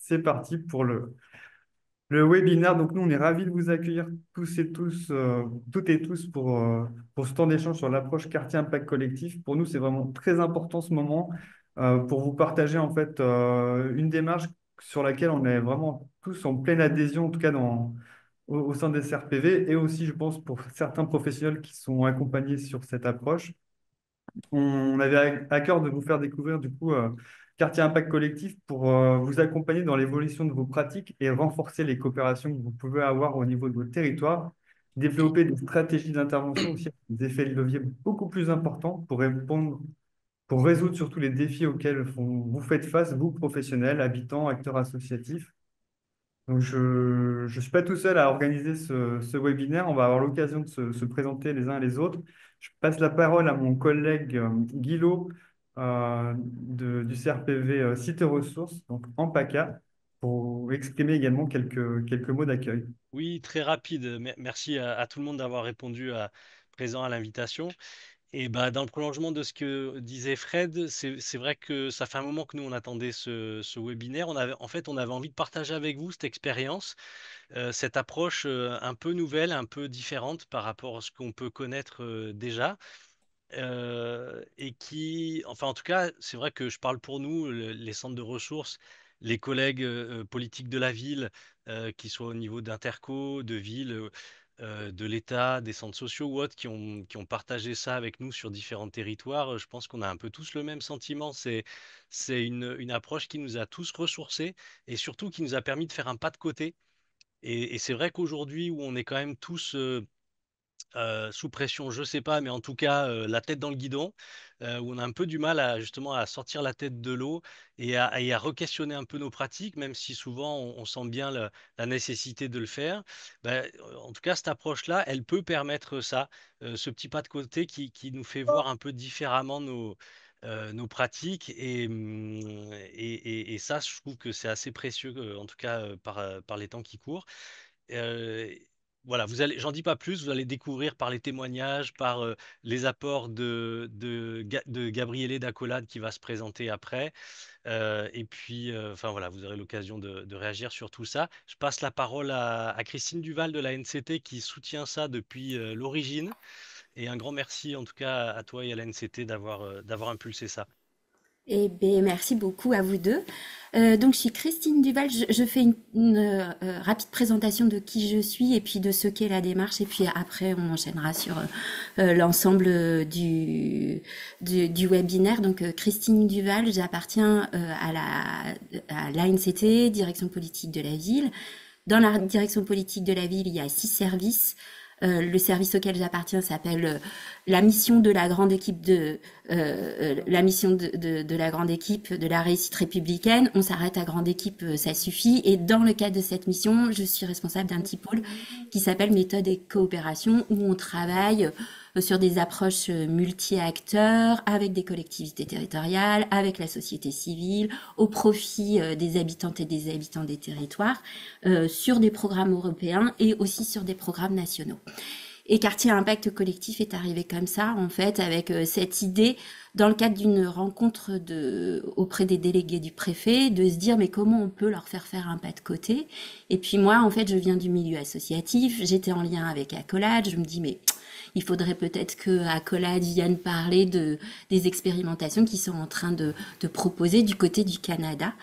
c'est parti pour le webinaire. Donc, nous, on est ravis de vous accueillir tous et tous, toutes et tous pour ce temps d'échange sur l'approche quartier impact collectif. Pour nous, c'est vraiment très important ce moment pour vous partager en fait une démarche sur laquelle on est vraiment tous en pleine adhésion, en tout cas au sein des CRPV et aussi, je pense, pour certains professionnels qui sont accompagnés sur cette approche. On avait à cœur de vous faire découvrir du coup Quartier Impact Collectif pour vous accompagner dans l'évolution de vos pratiques et renforcer les coopérations que vous pouvez avoir au niveau de votre territoire, développer des stratégies d'intervention aussi, avec des effets de levier beaucoup plus importants pour répondre, pour résoudre surtout les défis auxquels vous faites face, vous professionnels, habitants, acteurs associatifs. Donc, je ne suis pas tout seul à organiser ce webinaire. On va avoir l'occasion de se présenter les uns et les autres. Je passe la parole à mon collègue Guilo du CRPV Cité Ressources, donc en PACA, pour exprimer également quelques mots d'accueil. Oui, très rapide. Merci à tout le monde d'avoir répondu présent à l'invitation. Et bah, dans le prolongement de ce que disait Fred, c'est vrai que ça fait un moment que nous on attendait ce webinaire. En fait, on avait envie de partager avec vous cette expérience, cette approche un peu nouvelle, un peu différente par rapport à ce qu'on peut connaître déjà. Et qui, enfin en tout cas, c'est vrai que je parle pour nous, les centres de ressources, les collègues politiques de la ville, qu'ils soient au niveau d'Interco, de ville, de l'État, des centres sociaux ou autres, qui ont partagé ça avec nous sur différents territoires. Je pense qu'on a un peu tous le même sentiment. C'est une approche qui nous a tous ressourcés et surtout qui nous a permis de faire un pas de côté. Et c'est vrai qu'aujourd'hui, où on est quand même tous sous pression, je sais pas, mais en tout cas la tête dans le guidon, où on a un peu du mal à justement à sortir la tête de l'eau et à re-questionner un peu nos pratiques, même si souvent on sent bien la nécessité de le faire. En tout cas, cette approche-là, elle peut permettre ça, ce petit pas de côté qui nous fait voir un peu différemment nos pratiques et ça, je trouve que c'est assez précieux, en tout cas par les temps qui courent. Euh, voilà, j'en dis pas plus, vous allez découvrir par les témoignages, par les apports de Gabriele Dacolade qui va se présenter après. Et puis, enfin voilà, vous aurez l'occasion de réagir sur tout ça. Je passe la parole à Christine Duval de la NCT qui soutient ça depuis l'origine. Et un grand merci en tout cas à toi et à la NCT d'avoir impulsé ça. Eh bien, merci beaucoup à vous deux. Donc, je suis Christine Duval. Je fais une rapide présentation de qui je suis et puis de ce qu'est la démarche. Et puis après, on enchaînera sur l'ensemble du webinaire. Donc, Christine Duval, j'appartiens à l'ANCT, Direction politique de la ville. Dans la direction politique de la ville, il y a 6 services. Le service auquel j'appartiens s'appelle la mission de la grande équipe la mission de la grande équipe de la réussite républicaine. On s'arrête à grande équipe, ça suffit. Et dans le cadre de cette mission, je suis responsable d'un petit pôle qui s'appelle méthode et coopération, où on travaille sur des approches multi-acteurs avec des collectivités territoriales, avec la société civile, au profit des habitantes et des habitants des territoires, sur des programmes européens et aussi sur des programmes nationaux. Et Quartier Impact Collectif est arrivé comme ça, en fait, avec cette idée, dans le cadre d'une rencontre auprès des délégués du préfet, de se dire, mais comment on peut leur faire un pas de côté? Et puis moi, en fait, je viens du milieu associatif, j'étais en lien avec Accolade, je me dis, mais il faudrait peut-être que Accolade vienne parler des expérimentations qu'ils sont en train de proposer du côté du Canada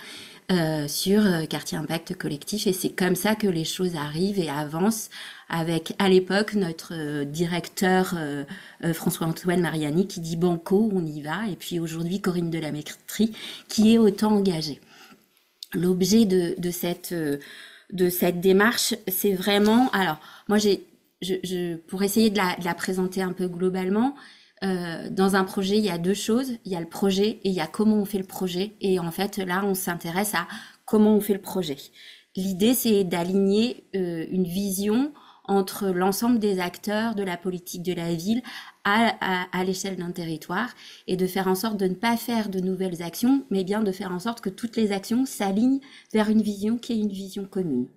sur Quartier Impact Collectif. Et c'est comme ça que les choses arrivent et avancent avec, à l'époque, notre directeur François-Antoine Mariani qui dit banco, on y va. Et puis aujourd'hui, Corinne Delamétrie qui est autant engagée. L'objet de cette démarche, c'est vraiment... Alors, moi, pour essayer de la présenter un peu globalement, dans un projet, il y a deux choses. Il y a le projet et il y a comment on fait le projet. Et en fait, là, on s'intéresse à comment on fait le projet. L'idée, c'est d'aligner une vision entre l'ensemble des acteurs de la politique de la ville à l'échelle d'un territoire et de faire en sorte de ne pas faire de nouvelles actions, mais bien de faire en sorte que toutes les actions s'alignent vers une vision qui est une vision commune.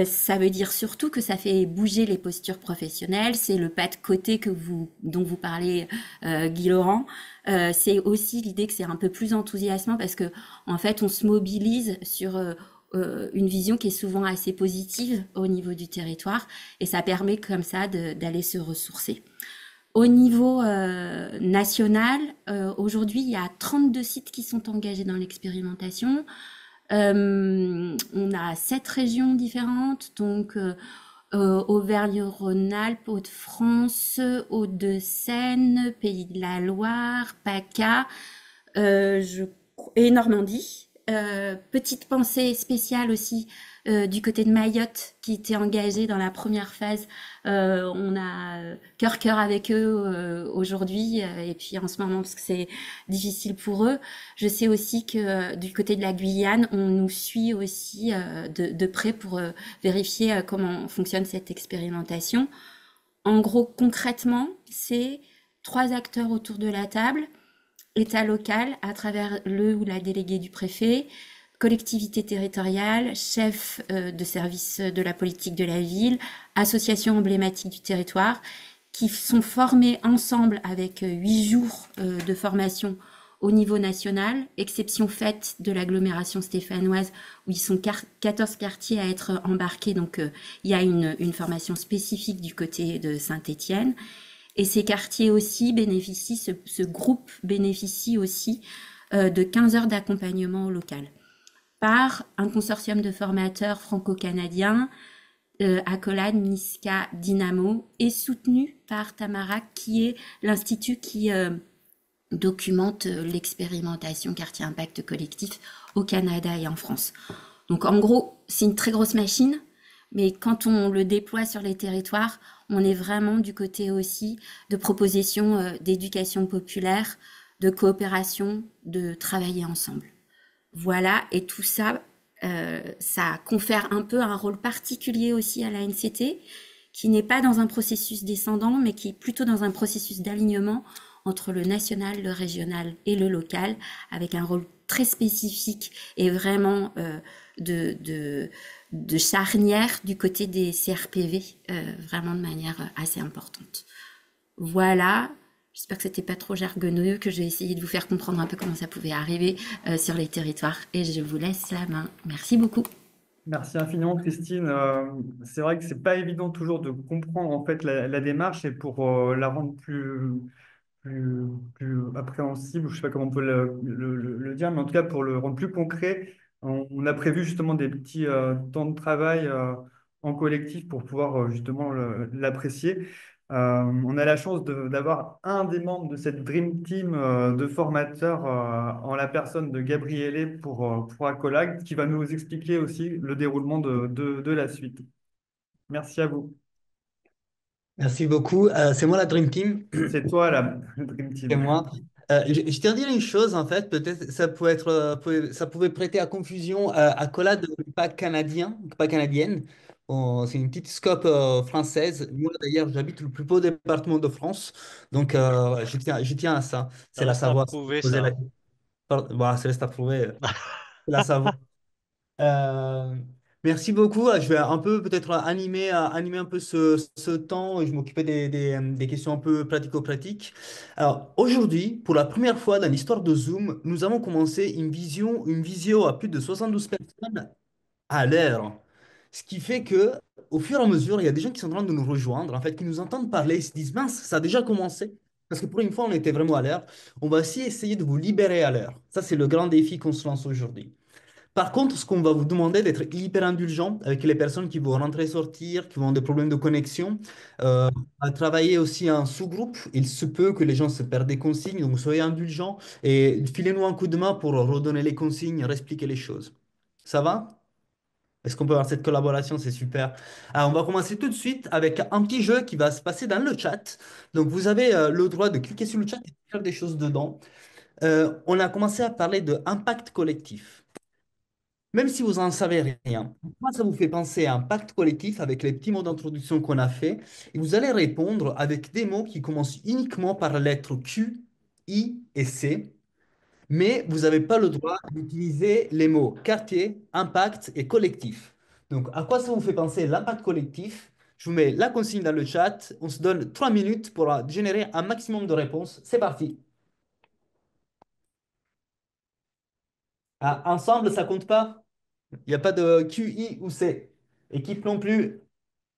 Ça veut dire surtout que ça fait bouger les postures professionnelles. C'est le pas de côté dont vous parlez, Guy Laurent. C'est aussi l'idée que c'est un peu plus enthousiasmant parce que, en fait, on se mobilise sur une vision qui est souvent assez positive au niveau du territoire et ça permet comme ça d'aller se ressourcer. Au niveau national, aujourd'hui, il y a 32 sites qui sont engagés dans l'expérimentation. On a 7 régions différentes, donc Auvergne-Rhône-Alpes, Hauts-de-France, Hauts-de-Seine, Pays de la Loire, PACA, je, et Normandie. Petite pensée spéciale aussi du côté de Mayotte qui était engagé dans la première phase. On a cœur avec eux aujourd'hui et puis en ce moment parce que c'est difficile pour eux. Je sais aussi que du côté de la Guyane, on nous suit aussi de près pour vérifier comment fonctionne cette expérimentation. En gros, concrètement, c'est 3 acteurs autour de la table, État local à travers le ou la déléguée du préfet, collectivité territoriale, chef de service de la politique de la ville, association emblématique du territoire, qui sont formés ensemble avec 8 jours de formation au niveau national, exception faite de l'agglomération stéphanoise où ils sont 14 quartiers à être embarqués, donc il y a une formation spécifique du côté de Saint-Étienne. Et ces quartiers aussi bénéficient, ce groupe bénéficie aussi de 15 heures d'accompagnement au local par un consortium de formateurs franco-canadiens, Accolade, MISCA, Dynamo, et soutenu par Tamarac, qui est l'institut qui documente l'expérimentation quartier impact collectif au Canada et en France. Donc en gros, c'est une très grosse machine, mais quand on le déploie sur les territoires, on est vraiment du côté aussi de propositions d'éducation populaire, de coopération, de travailler ensemble. Voilà, et tout ça, ça confère un peu un rôle particulier aussi à la NCT, qui n'est pas dans un processus descendant, mais qui est plutôt dans un processus d'alignement entre le national, le régional et le local, avec un rôle très spécifique et vraiment de charnière du côté des CRPV, vraiment de manière assez importante. Voilà, j'espère que c'était pas trop jargonneux, que j'ai essayé de vous faire comprendre un peu comment ça pouvait arriver sur les territoires. Et je vous laisse la main. Merci beaucoup. Merci infiniment, Christine. C'est vrai que c'est pas évident toujours de comprendre en fait la démarche et pour la rendre plus, plus appréhensible, je sais pas comment on peut le dire, mais en tout cas pour le rendre plus concret, on a prévu justement des petits temps de travail en collectif pour pouvoir justement l'apprécier. On a la chance d'avoir un des membres de cette Dream Team de formateurs en la personne de Gabriele pour Accolade, qui va nous expliquer aussi le déroulement de la suite. Merci à vous. Merci beaucoup. C'est moi la Dream Team. C'est toi la Dream C'est Team. moi. Je tiens à dire une chose, en fait, peut-être ça peut être, ça pouvait prêter à confusion. Accolade n'est pas canadien, pas canadienne. C'est une petite scope française. Moi, d'ailleurs, j'habite le plus beau département de France. Donc, je tiens à ça. Ça C'est la reste à savoir. prouver, Poser ça. la... Bah, c'est reste à prouver. C'est la savoir. Euh, Merci beaucoup. Je vais un peu peut-être animer un peu ce temps et je m'occuper des questions un peu pratico-pratiques. Alors aujourd'hui, pour la première fois dans l'histoire de Zoom, nous avons commencé une visio à plus de 72 personnes à l'heure. Ce qui fait que au fur et à mesure, il y a des gens qui sont en train de nous rejoindre, en fait, qui nous entendent parler, ils se disent, mince, ça a déjà commencé. Parce que pour une fois, on était vraiment à l'heure. On va aussi essayer de vous libérer à l'heure. Ça, c'est le grand défi qu'on se lance aujourd'hui. Par contre, ce qu'on va vous demander d'être hyper indulgent avec les personnes qui vont rentrer et sortir, qui vont avoir des problèmes de connexion, euh, à travailler aussi en sous-groupe. Il se peut que les gens se perdent des consignes, donc soyez indulgents et filez-nous un coup de main pour redonner les consignes, réexpliquer les choses. Ça va? Est-ce qu'on peut avoir cette collaboration? C'est super. Alors, on va commencer tout de suite avec un petit jeu qui va se passer dans le chat. Donc, vous avez le droit de cliquer sur le chat et de faire des choses dedans. On a commencé à parler de impact collectif. Même si vous n'en savez rien, moi, ça vous fait penser à un pacte collectif avec les petits mots d'introduction qu'on a fait. Et vous allez répondre avec des mots qui commencent uniquement par la lettre Q, I et C. Mais vous n'avez pas le droit d'utiliser les mots quartier, impact et collectif. Donc, à quoi ça vous fait penser l'impact collectif? Je vous mets la consigne dans le chat. On se donne 3 minutes pour générer un maximum de réponses. C'est parti. Ah, ensemble, ça compte pas? Il n'y a pas de Q, I ou C. Équipe non plus.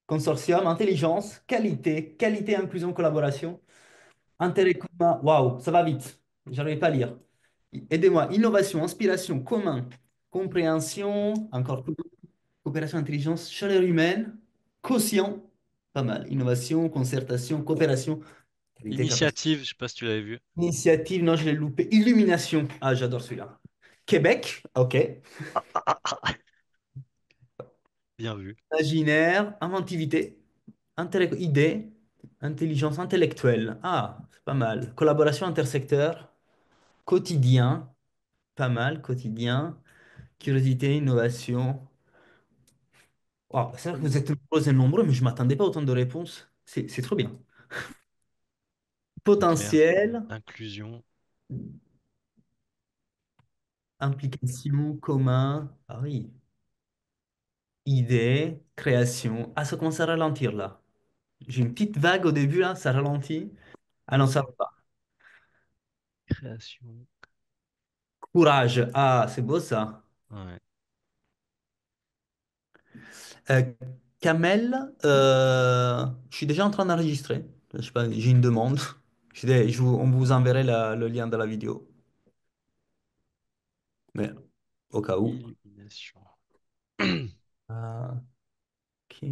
Consortium, intelligence, qualité, qualité, inclusion, collaboration, intérêt commun. Waouh, ça va vite. J'arrive pas à lire. Aidez-moi. Innovation, inspiration, commun, compréhension, encore plus, coopération, intelligence, chaleur humaine, quotient, pas mal. Innovation, concertation, coopération, qualité, capacité. Initiative, je sais pas si tu l'avais vu. Initiative, non, je l'ai loupé. Illumination. Ah, j'adore celui-là. Québec, ok. Bien vu. Imaginaire, inventivité, idée, intelligence intellectuelle. Ah, c'est pas mal. Collaboration intersecteur, quotidien, pas mal, quotidien. Curiosité, innovation. Wow, c'est vrai que vous êtes nombreux et nombreux, mais je ne m'attendais pas à autant de réponses. C'est trop bien. C'est clair. Potentiel, Inclusion. implication, commun. Ah oui. Idée, création. Ah, ça commence à ralentir là. J'ai une petite vague au début là, ça ralentit. Ah non, ça va pas. Création. Courage. Ah, c'est beau ça. Ouais. Euh, Kamel, je suis déjà en train d'enregistrer. Je sais pas, j'ai une demande. On vous enverrai le lien de la vidéo. Mais au cas où. Illumination. Ah, ok.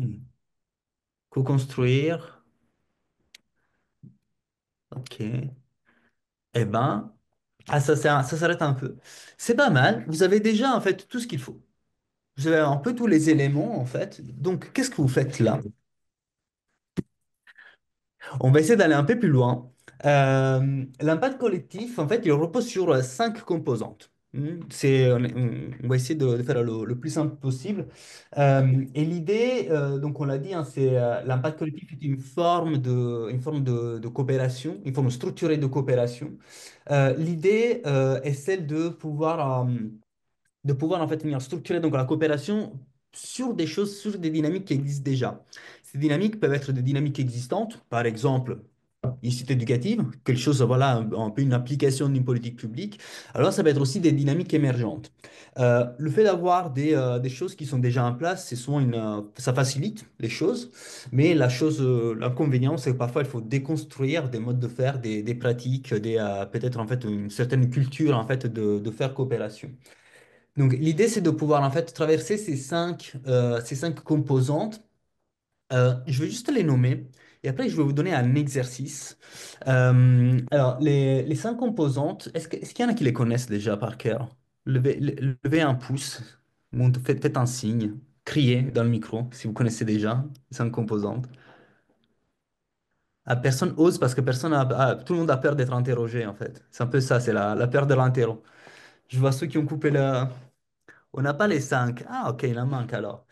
Co-construire. Ok. Eh ben, ça s'arrête un peu. C'est pas mal. Vous avez déjà en fait tout ce qu'il faut. Vous avez un peu tous les éléments en fait. Donc, qu'est-ce que vous faites là? On va essayer d'aller un peu plus loin. L'impact collectif, en fait, il repose sur cinq composantes. On va essayer de faire le plus simple possible. Et l'idée, donc on l'a dit, hein, c'est l'impact collectif est une forme de coopération, une forme structurée de coopération. L'idée est celle de pouvoir en fait venir structurer donc la coopération sur des choses, sur des dynamiques qui existent déjà. Ces dynamiques peuvent être des dynamiques existantes, par exemple une cité éducative, quelque chose, voilà, un peu une application d'une politique publique. Alors ça va être aussi des dynamiques émergentes. Le fait d'avoir des choses qui sont déjà en place, c'est souvent ça facilite les choses, mais l'inconvénient, c'est que parfois il faut déconstruire des modes de faire, des pratiques, peut-être en fait une certaine culture en fait de faire coopération. Donc, l'idée, c'est de pouvoir en fait traverser ces cinq composantes. Je vais juste les nommer et après, je vais vous donner un exercice. Alors, les cinq composantes, est-ce qu'il y en a qui les connaissent déjà par cœur? Levez un pouce, faites un signe, criez dans le micro si vous connaissez déjà les cinq composantes. Ah, personne ose parce que tout le monde a peur d'être interrogé en fait. C'est un peu ça, c'est la peur de l'interro. Je vois ceux qui ont coupé la. On n'a pas les cinq. Ah, ok, il en manque alors.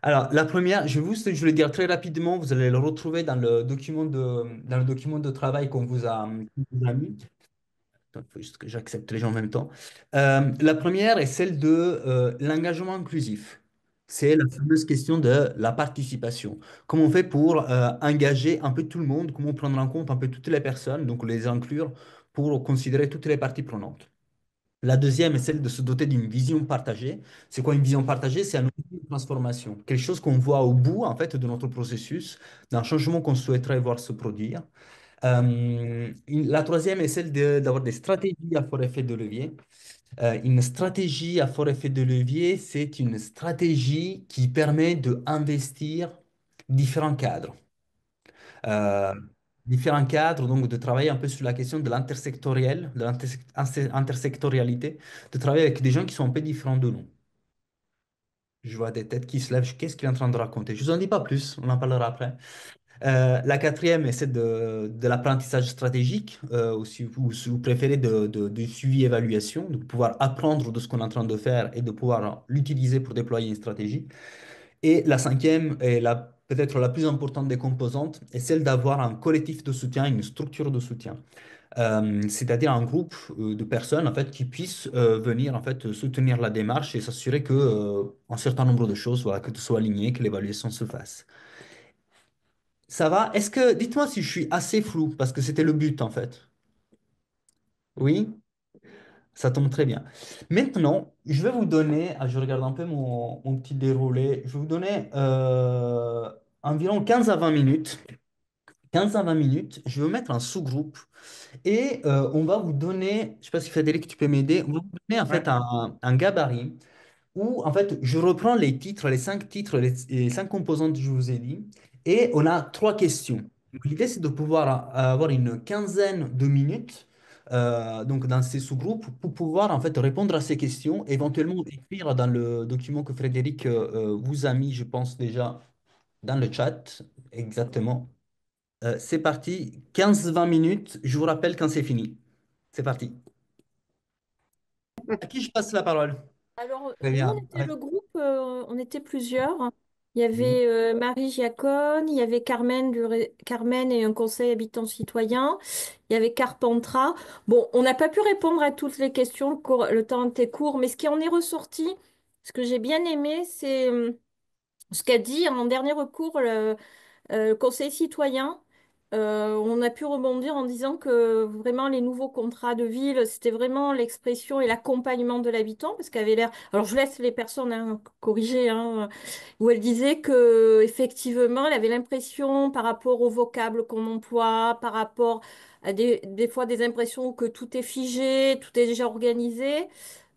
Alors, la première, je vais le dire très rapidement, vous allez le retrouver dans le document de travail qu'on vous a mis. Il faut juste que j'accepte les gens en même temps. La première est celle de l'engagement inclusif. C'est la fameuse question de la participation. Comment on fait pour engager un peu tout le monde, comment prendre en compte un peu toutes les personnes, donc les inclure pour considérer toutes les parties prenantes. La deuxième est celle de se doter d'une vision partagée. C'est quoi une vision partagée? C'est un outil de transformation, quelque chose qu'on voit au bout en fait de notre processus, d'un changement qu'on souhaiterait voir se produire. La troisième est celle d'avoir des stratégies à fort effet de levier. Une stratégie à fort effet de levier, c'est une stratégie qui permet d'investir différents cadres. Euh, Différents cadres, donc de travailler un peu sur la question de l'intersectoriel, de l'intersectorialité, de travailler avec des gens qui sont un peu différents de nous. Je vois des têtes qui se lèvent. Qu'est-ce qu'il est en train de raconter? Je vous en dis pas plus, on en parlera après. La quatrième, c'est de l'apprentissage stratégique, ou si vous préférez de suivi-évaluation, de pouvoir apprendre de ce qu'on est en train de faire et de pouvoir l'utiliser pour déployer une stratégie. Et la cinquième, et peut-être la plus importante des composantes, est celle d'avoir un collectif de soutien, une structure de soutien. C'est-à-dire un groupe de personnes en fait, qui puissent venir en fait, soutenir la démarche et s'assurer que un certain nombre de choses voilà, que tout soit aligné, que l'évaluation se fasse. Ça va? Dites-moi si je suis assez flou, parce que c'était le but en fait. Oui? Ça tombe très bien. Maintenant, je vais vous donner, je regarde un peu mon petit déroulé, je vais vous donner environ 15 à 20 minutes. 15 à 20 minutes, je vais vous mettre un sous-groupe et on va vous donner, je ne sais pas si Frédéric, tu peux m'aider, on va vous donner en fait Ouais. un gabarit où en fait je reprends les titres, les 5 titres, les 5 composantes que je vous ai dit, et on a 3 questions. Donc, l'idée c'est de pouvoir avoir une quinzaine de minutes donc dans ces sous-groupes pour pouvoir en fait répondre à ces questions, éventuellement écrire dans le document que Frédéric vous a mis, je pense déjà dans le chat, exactement. C'est parti, 15-20 minutes, je vous rappelle quand c'est fini. C'est parti. À qui je passe la parole? Alors, Très nous, bien. on était Ouais. le groupe, on était plusieurs. Il y Oui. avait Marie Giacone, il y avait Carmen et un conseil habitant citoyen, il y avait Carpentras. Bon, on n'a pas pu répondre à toutes les questions, le temps était court, mais ce qui en est ressorti, ce que j'ai bien aimé, c'est ce qu'a dit en dernier recours conseil citoyen, on a pu rebondir en disant que vraiment les nouveaux contrats de ville, c'était vraiment l'expression et l'accompagnement de l'habitant, parce qu'elle avait l'air. Alors je laisse les personnes corriger, où elle disait que effectivement, elle avait l'impression par rapport aux vocables qu'on emploie, par rapport à des fois des impressions que tout est figé, tout est déjà organisé.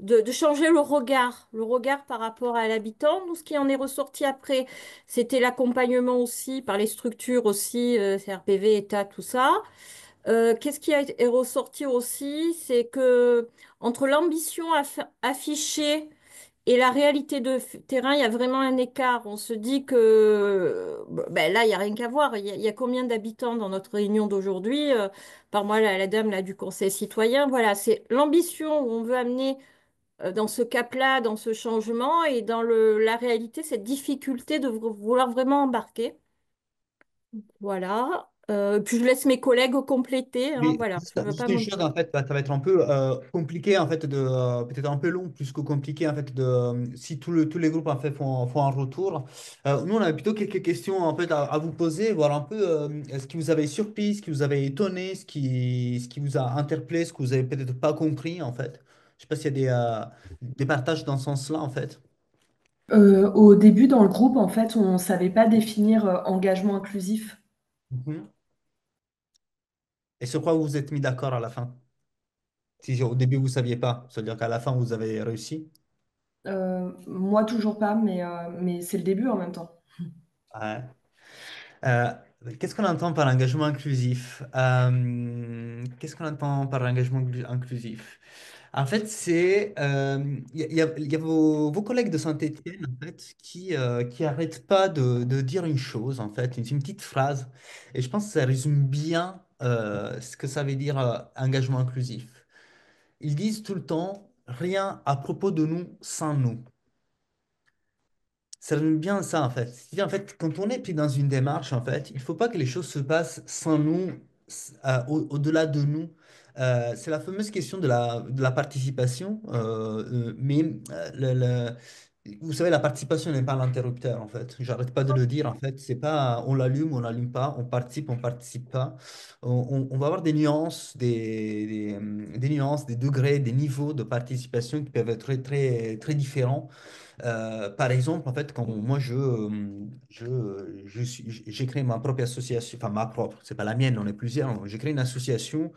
De changer le regard par rapport à l'habitant. Nous, ce qui en est ressorti après, c'était l'accompagnement aussi par les structures aussi, CRPV, État, tout ça. Qu'est-ce qui est ressorti aussi, c'est que entre l'ambition affichée et la réalité de terrain, il y a vraiment un écart. On se dit que ben là, il n'y a rien qu'à voir. Il y a combien d'habitants dans notre réunion d'aujourd'hui? Par moi, la dame là, du Conseil citoyen, voilà, c'est l'ambition où on veut amener dans ce cap-là, dans ce changement, et dans la réalité, cette difficulté de vouloir vraiment embarquer. Voilà. Puis je laisse mes collègues compléter, hein, Mais voilà, je ne veux juste pas une chose, mentir. en fait, ça va être un peu compliqué, en fait, peut-être un peu long, plus que compliqué, en fait, si tous les groupes, en fait, font un retour. Nous, on avait plutôt quelques questions, en fait, à vous poser, voir un peu ce qui vous avait surpris, ce qui vous avait étonné, ce qui vous a interpellé, ce que vous avez peut-être pas compris, en fait. Je sais pas s'il y a des partages dans ce sens-là, en fait. Au début, dans le groupe, en fait, on ne savait pas définir engagement inclusif. Mhm. Et sur quoi vous vous êtes mis d'accord à la fin? Si au début, vous ne saviez pas, c'est-à-dire qu'à la fin, vous avez réussi. Moi, toujours pas, mais c'est le début en même temps. Ouais. Euh, qu'est-ce qu'on entend par engagement inclusif? Qu'est-ce qu'on entend par engagement inclusif? En fait, il y a vos collègues de Saint-Étienne en fait, qui arrêtent pas de dire une chose, en fait, une petite phrase. Et je pense que ça résume bien ce que ça veut dire engagement inclusif. Ils disent tout le temps, rien à propos de nous sans nous. Ça donne bien ça, en fait. C'est-à-dire, en fait, quand on est pris dans une démarche, en fait, il ne faut pas que les choses se passent sans nous, au-delà de nous. C'est la fameuse question de la participation. Mais vous savez, la participation n'est pas l'interrupteur, en fait. J'arrête pas de le dire, en fait. C'est pas on n'allume pas, on participe pas. On va avoir des nuances, des nuances, des degrés, des niveaux de participation qui peuvent être très, très, très différents. Par exemple, en fait, quand moi j'ai créé ma propre association, enfin ma propre, c'est pas la mienne, on est plusieurs. J'ai créé une association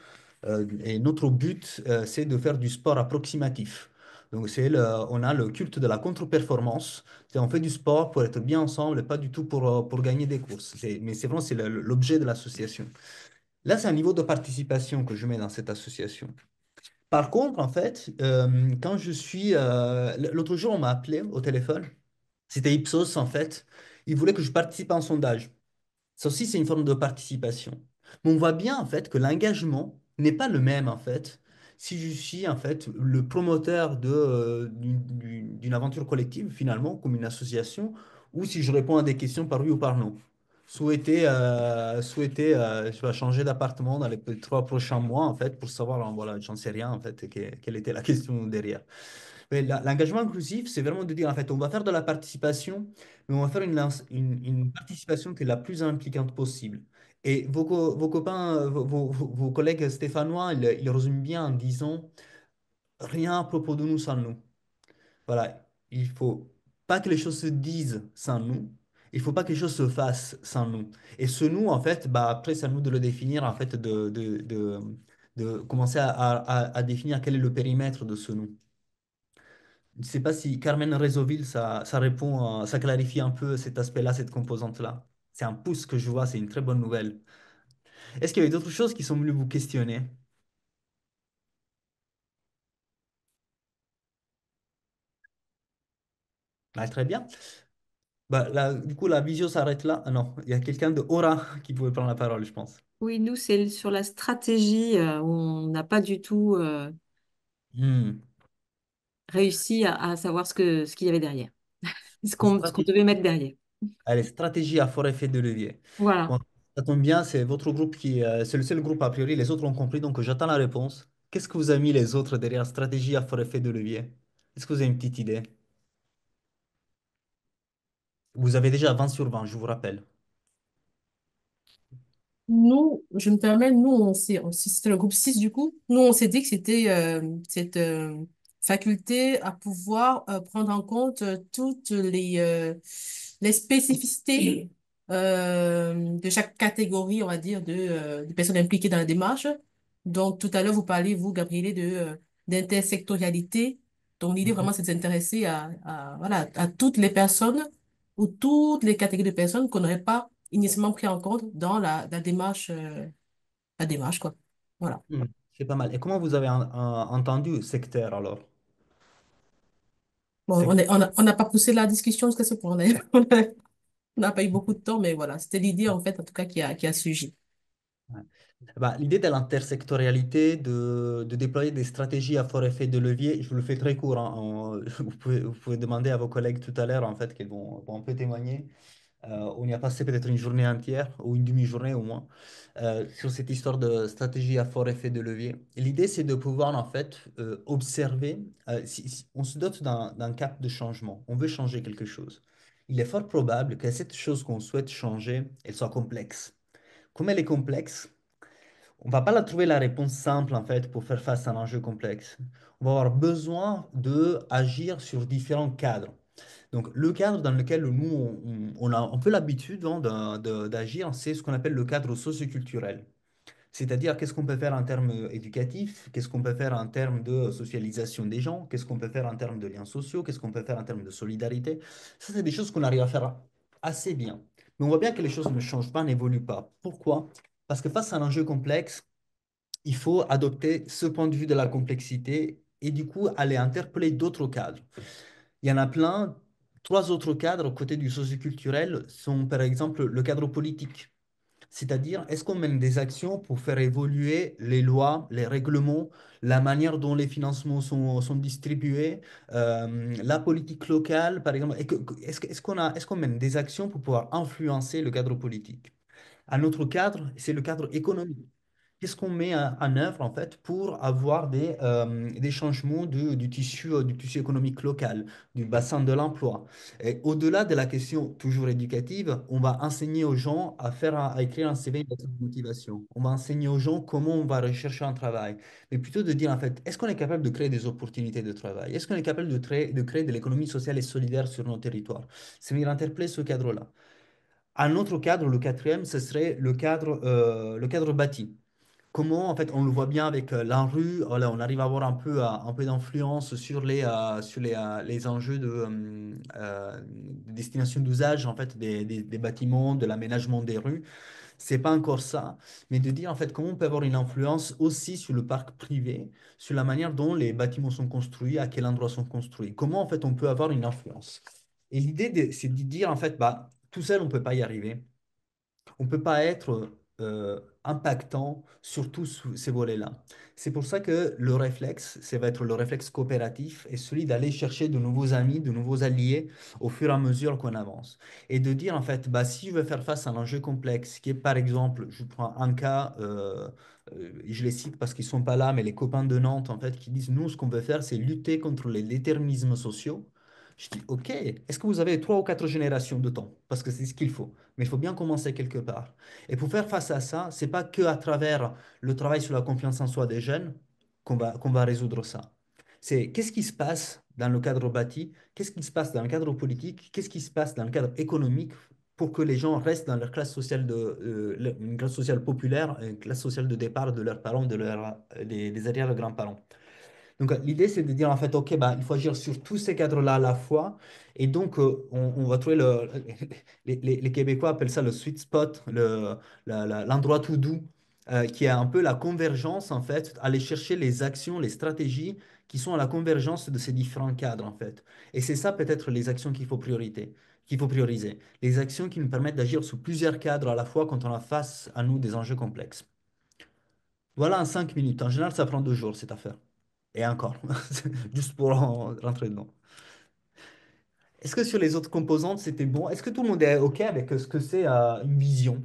et notre but, c'est de faire du sport approximatif. Donc, on a le culte de la contre-performance. On fait du sport pour être bien ensemble et pas du tout pour gagner des courses. Mais c'est vraiment c'est l'objet de l'association. Là, c'est un niveau de participation que je mets dans cette association. Par contre, en fait, quand l'autre jour, on m'a appelé au téléphone. C'était Ipsos, en fait. Ils voulaient que je participe à un sondage. Ça aussi, c'est une forme de participation. Mais on voit bien, en fait, que l'engagement n'est pas le même, en fait, si je suis, en fait, le promoteur d'une aventure collective, finalement, comme une association, ou si je réponds à des questions par oui ou par non. Je vais changer d'appartement dans les 3 prochains mois, en fait, pour savoir, voilà, j'en sais rien, en fait, quelle était la question derrière. Mais l'engagement inclusif, c'est vraiment de dire, en fait, on va faire de la participation, mais on va faire une participation qui est la plus impliquante possible. Et vos copains, vos collègues stéphanois, ils résument bien en disant, rien à propos de nous sans nous. Voilà, il faut pas que les choses se disent sans nous. Il faut pas que les choses se fassent sans nous. Et ce nous, en fait, bah, après, c'est à nous de le définir, en fait, de commencer à définir quel est le périmètre de ce nous. Je ne sais pas si Carmen Rézoville, ça répond, ça clarifie un peu cet aspect-là, cette composante-là. C'est un pouce que je vois, c'est une très bonne nouvelle. Est-ce qu'il y avait d'autres choses qui sont venues vous questionner? Ah, très bien. Bah, du coup, la visio s'arrête là. Ah non, il y a quelqu'un de Aura qui pouvait prendre la parole, je pense. Oui, nous, c'est sur la stratégie où on n'a pas du tout Hmm. réussi à savoir ce qu'il y avait derrière, ce qu'on Stratégie. devait mettre derrière. Allez, stratégie à fort effet de levier. Voilà. Bon, ça tombe bien, c'est votre groupe c'est le seul groupe a priori, les autres ont compris, donc j'attends la réponse. Qu'est-ce que vous avez mis les autres derrière stratégie à fort effet de levier? Est-ce que vous avez une petite idée? Vous avez déjà 20 sur 20, je vous rappelle. Nous, je me permets, nous, c'était le groupe 6 du coup. Nous, on s'est dit que c'était cette faculté à pouvoir prendre en compte toutes les spécificités de chaque catégorie, on va dire, de personnes impliquées dans la démarche. Donc, tout à l'heure, vous parlez, vous, Gabrielé, d'intersectorialité. Donc, l'idée vraiment, c'est de s'intéresser voilà, à toutes les personnes ou toutes les catégories de personnes qu'on n'aurait pas initialement pris en compte dans la démarche, quoi. Voilà. Hmm, c'est pas mal. Et comment vous avez entendu secteur alors? Bon, on n'a pas poussé la discussion jusqu'à ce point. On n'a pas eu beaucoup de temps, mais voilà, c'était l'idée, en fait, en tout cas, qui a surgi. Ouais. Bah, l'idée de l'intersectorialité, de déployer des stratégies à fort effet de levier, je vous le fais très court, hein, vous pouvez demander à vos collègues tout à l'heure, en fait, qu'ils vont un peu témoigner. On y a passé peut-être une journée entière ou une demi-journée au moins sur cette histoire de stratégie à fort effet de levier. Et l'idée, c'est de pouvoir en fait observer, si on se dote d'un cap de changement, on veut changer quelque chose. Il est fort probable que cette chose qu'on souhaite changer, elle soit complexe. Comme elle est complexe, on va pas la trouver la réponse simple en fait pour faire face à un enjeu complexe. On va avoir besoin de agir sur différents cadres. Donc, le cadre dans lequel nous, on a un peu l'habitude hein, d'agir, c'est ce qu'on appelle le cadre socioculturel. C'est-à-dire, qu'est-ce qu'on peut faire en termes éducatifs, qu'est-ce qu'on peut faire en termes de socialisation des gens, qu'est-ce qu'on peut faire en termes de liens sociaux, qu'est-ce qu'on peut faire en termes de solidarité. Ça, c'est des choses qu'on arrive à faire assez bien. Mais on voit bien que les choses ne changent pas, n'évoluent pas. Pourquoi? Parce que face à un enjeu complexe, il faut adopter ce point de vue de la complexité et du coup aller interpeller d'autres cadres. Il y en a plein. Trois autres cadres aux côtés du socioculturel sont par exemple le cadre politique. C'est-à-dire, est-ce qu'on mène des actions pour faire évoluer les lois, les règlements, la manière dont les financements sont distribués, la politique locale, par exemple. Est-ce qu'on mène des actions pour pouvoir influencer le cadre politique? Un autre cadre, c'est le cadre économique. Qu'est-ce qu'on met en œuvre en fait pour avoir des changements du tissu économique local, du bassin de l'emploi? Et au-delà de la question toujours éducative, on va enseigner aux gens à écrire un CV, une lettre de motivation. On va enseigner aux gens comment on va rechercher un travail. Mais plutôt de dire en fait, est-ce qu'on est capable de créer des opportunités de travail? Est-ce qu'on est capable de créer de l'économie sociale et solidaire sur nos territoires? C'est venir interpeller ce cadre-là. Un autre cadre, le quatrième, ce serait le cadre bâti. Comment, en fait, on le voit bien avec la rue, voilà, on arrive à avoir un peu d'influence sur les enjeux de destination d'usage, en fait, des bâtiments, de l'aménagement des rues. C'est pas encore ça, mais de dire, en fait, comment on peut avoir une influence aussi sur le parc privé, sur la manière dont les bâtiments sont construits, à quel endroit sont construits. Comment, en fait, on peut avoir une influence. Et l'idée, c'est de dire, en fait, bah, tout seul, on ne peut pas y arriver. On ne peut pas être impactant sur tous ces volets-là. C'est pour ça que le réflexe, ça va être le réflexe coopératif et celui d'aller chercher de nouveaux amis, de nouveaux alliés au fur et à mesure qu'on avance. Et de dire en fait, bah, si je veux faire face à un enjeu complexe, qui est par exemple, je prends un cas, je les cite parce qu'ils ne sont pas là, mais les copains de Nantes en fait, qui disent, nous, ce qu'on veut faire, c'est lutter contre les déterminismes sociaux. Je dis, OK, est-ce que vous avez trois ou quatre générations de temps? Parce que c'est ce qu'il faut. Mais il faut bien commencer quelque part. Et pour faire face à ça, c'est pas que à travers le travail sur la confiance en soi des jeunes qu'on va résoudre ça. C'est qu'est-ce qui se passe dans le cadre bâti, qu'est-ce qui se passe dans le cadre politique, qu'est-ce qui se passe dans le cadre économique pour que les gens restent dans leur classe sociale une classe sociale populaire, une classe sociale de départ de leurs parents, des arrière-grands-parents. Donc, l'idée, c'est de dire, en fait, OK, bah, il faut agir sur tous ces cadres-là à la fois. Et donc, on va trouver les Québécois appellent ça le sweet spot, l'endroit tout doux, qui est un peu la convergence, en fait, aller chercher les actions, les stratégies qui sont à la convergence de ces différents cadres, en fait. Et c'est ça, peut-être, les actions qu'il faut prioriser. Les actions qui nous permettent d'agir sous plusieurs cadres à la fois quand on a face à nous des enjeux complexes. Voilà en 5 minutes. En général, ça prend 2 jours, cette affaire. Et encore, juste pour rentrer dedans. Est-ce que sur les autres composantes, c'était bon? Est-ce que tout le monde est OK avec ce que c'est une vision?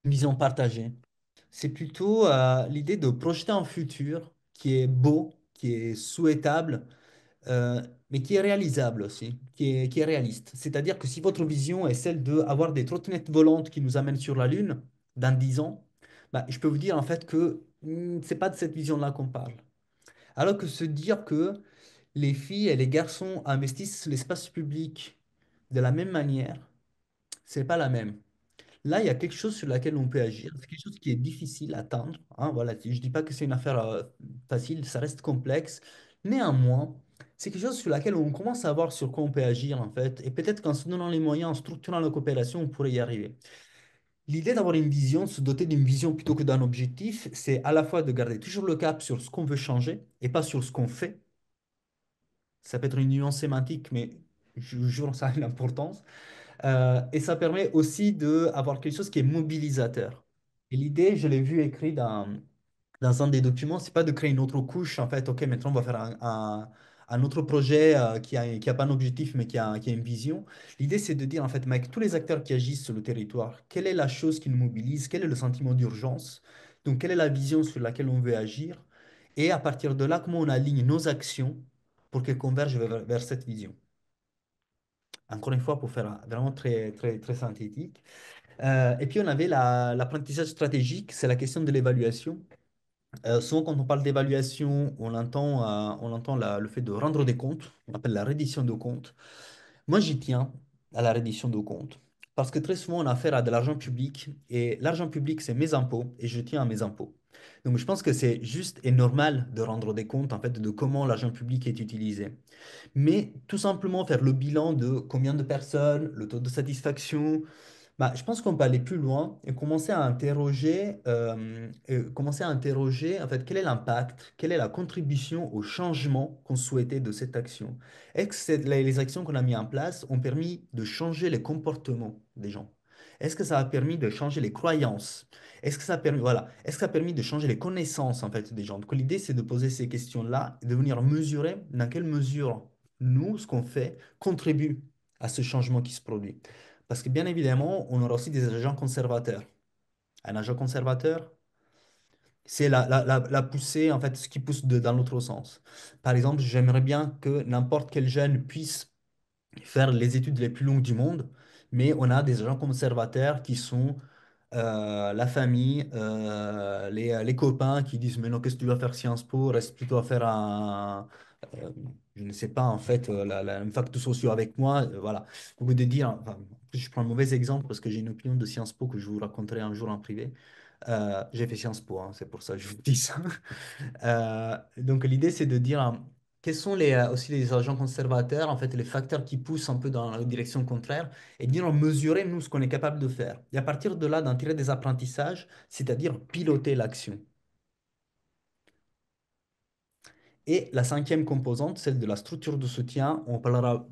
Une vision partagée. C'est plutôt l'idée de projeter un futur qui est beau, qui est souhaitable, mais qui est réalisable aussi, qui est réaliste. C'est-à-dire que si votre vision est celle d'avoir des trottinettes volantes qui nous amènent sur la Lune dans 10 ans, bah, je peux vous dire en fait que c'est pas de cette vision-là qu'on parle. Alors que se dire que les filles et les garçons investissent l'espace public de la même manière, c'est pas la même. Là, il y a quelque chose sur laquelle on peut agir. C'est quelque chose qui est difficile à atteindre, hein, voilà, je ne dis pas que c'est une affaire facile, ça reste complexe. Néanmoins, c'est quelque chose sur laquelle on commence à voir sur quoi on peut agir, en fait. Et peut-être qu'en se donnant les moyens, en structurant la coopération, on pourrait y arriver. L'idée d'avoir une vision, se doter d'une vision plutôt que d'un objectif, c'est à la fois de garder toujours le cap sur ce qu'on veut changer et pas sur ce qu'on fait. Ça peut être une nuance sémantique, mais je vous jure, ça a une importance. Et ça permet aussi d'avoir quelque chose qui est mobilisateur. Et l'idée, je l'ai vu écrit dans un des documents, c'est pas de créer une autre couche. En fait, OK, maintenant, on va faire un autre projet qui a pas un objectif, mais qui a une vision. L'idée, c'est de dire, en fait, avec tous les acteurs qui agissent sur le territoire, quelle est la chose qui nous mobilise, quel est le sentiment d'urgence, donc quelle est la vision sur laquelle on veut agir, et à partir de là, comment on aligne nos actions pour qu'elles convergent vers cette vision. Encore une fois, pour faire vraiment très, très, très synthétique. Et puis, on avait l'apprentissage stratégique, c'est la question de l'évaluation. Souvent, quand on parle d'évaluation, on entend le fait de rendre des comptes, on appelle la reddition de comptes. Moi, j'y tiens à la reddition de comptes parce que très souvent, on a affaire à de l'argent public et l'argent public, c'est mes impôts et je tiens à mes impôts. Donc, je pense que c'est juste et normal de rendre des comptes en fait de comment l'argent public est utilisé. Mais tout simplement faire le bilan de combien de personnes, le taux de satisfaction, bah, je pense qu'on peut aller plus loin et commencer à interroger en fait quel est l'impact, quelle est la contribution au changement qu'on souhaitait de cette action. Est-ce que les actions qu'on a mises en place ont permis de changer les comportements des gens? Est-ce que ça a permis de changer les croyances? Est-ce que ça a permis, voilà, est-ce que ça a permis de changer les connaissances en fait des gens? Donc l'idée c'est de poser ces questions-là et de venir mesurer dans quelle mesure nous, ce qu'on fait, contribue à ce changement qui se produit. Parce que bien évidemment, on aura aussi des agents conservateurs. Un agent conservateur, c'est la poussée, en fait, ce qui pousse dans l'autre sens. Par exemple, j'aimerais bien que n'importe quel jeune puisse faire les études les plus longues du monde, mais on a des agents conservateurs qui sont la famille, les copains qui disent, mais non, qu'est-ce que tu vas faire Sciences Po? Reste plutôt à faire euh, je ne sais pas, en fait, une fac de sociaux avec moi. Voilà. Au lieu de dire, enfin, je prends un mauvais exemple parce que j'ai une opinion de Sciences Po que je vous raconterai un jour en privé. J'ai fait Sciences Po, hein, c'est pour ça que je vous dis ça. Donc l'idée, c'est de dire quels sont aussi les agents conservateurs, en fait, les facteurs qui poussent un peu dans la direction contraire, et bien mesurer, nous, ce qu'on est capable de faire. Et à partir de là, d'en tirer des apprentissages, c'est-à-dire piloter l'action. Et la cinquième composante, celle de la structure de soutien, on parlera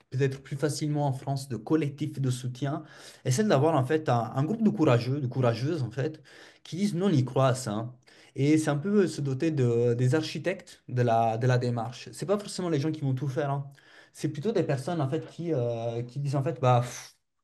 peut-être plus facilement en France de collectifs de soutien, et celle d'avoir en fait un groupe de courageux, de courageuses en fait, qui disent non, on y croit à ça. Et c'est un peu se doter des architectes de la démarche. C'est pas forcément les gens qui vont tout faire, hein. C'est plutôt des personnes en fait qui disent en fait bah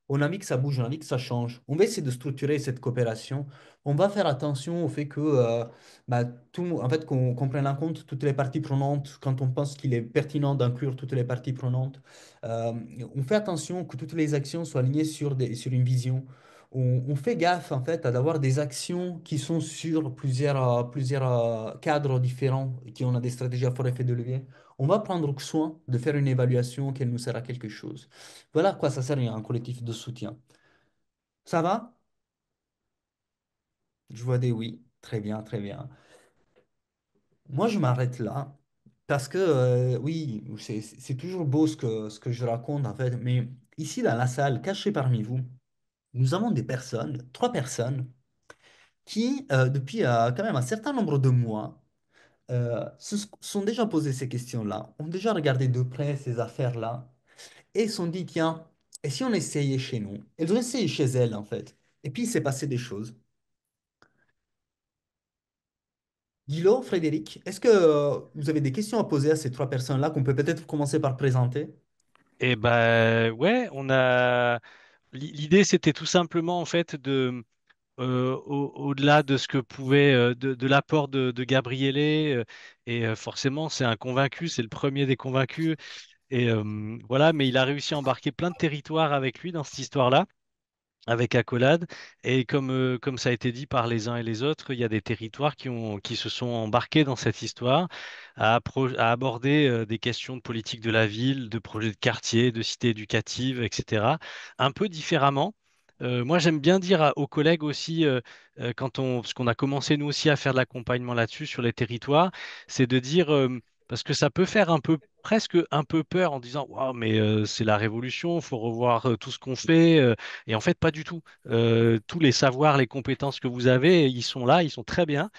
on a envie que ça bouge, on a envie que ça change. On va essayer de structurer cette coopération. On va faire attention au fait que bah, en fait qu'on prenne en compte toutes les parties prenantes quand on pense qu'il est pertinent d'inclure toutes les parties prenantes. Euh, on fait attention que toutes les actions soient alignées sur une vision. on fait gaffe en fait à d'avoir des actions qui sont sur plusieurs cadres différents, qui ont des stratégies à fort effet de levier. On va prendre soin de faire une évaluation qu'elle nous sert à quelque chose. Voilà à quoi ça sert un collectif de soutien. Ça va? Je vois des oui. Très bien, très bien. Moi, je m'arrête là parce que oui, c'est toujours beau ce que je raconte en fait, mais ici dans la salle, cachée parmi vous, nous avons des personnes, 3 personnes, qui, depuis quand même un certain nombre de mois, sont déjà posées ces questions-là, ont déjà regardé de près ces affaires-là, et se sont dit, tiens, et si on essayait chez nous? Elles ont essayé chez elles, en fait. Et puis, il s'est passé des choses. Guilo, Frédéric, est-ce que vous avez des questions à poser à ces 3 personnes-là qu'on peut peut-être commencer par présenter? Et ben ouais, l'idée c'était tout simplement en fait au-delà de ce que pouvait de l'apport de Gabriele forcément c'est un convaincu, c'est le premier des convaincus voilà, mais il a réussi à embarquer plein de territoires avec lui dans cette histoire-là, avec Accolade. Et comme ça a été dit par les uns et les autres, il y a des territoires qui se sont embarqués dans cette histoire, à aborder des questions de politique de la ville, de projets de quartier, de cité éducative, etc., un peu différemment. Moi, j'aime bien dire aux collègues aussi, parce qu'on a commencé nous aussi à faire de l'accompagnement là-dessus, sur les territoires, c'est de dire, parce que ça peut faire presque un peu peur en disant, waouh, mais c'est la révolution, il faut revoir tout ce qu'on fait. Et en fait, pas du tout. Tous les savoirs, les compétences que vous avez, ils sont là, ils sont très bien.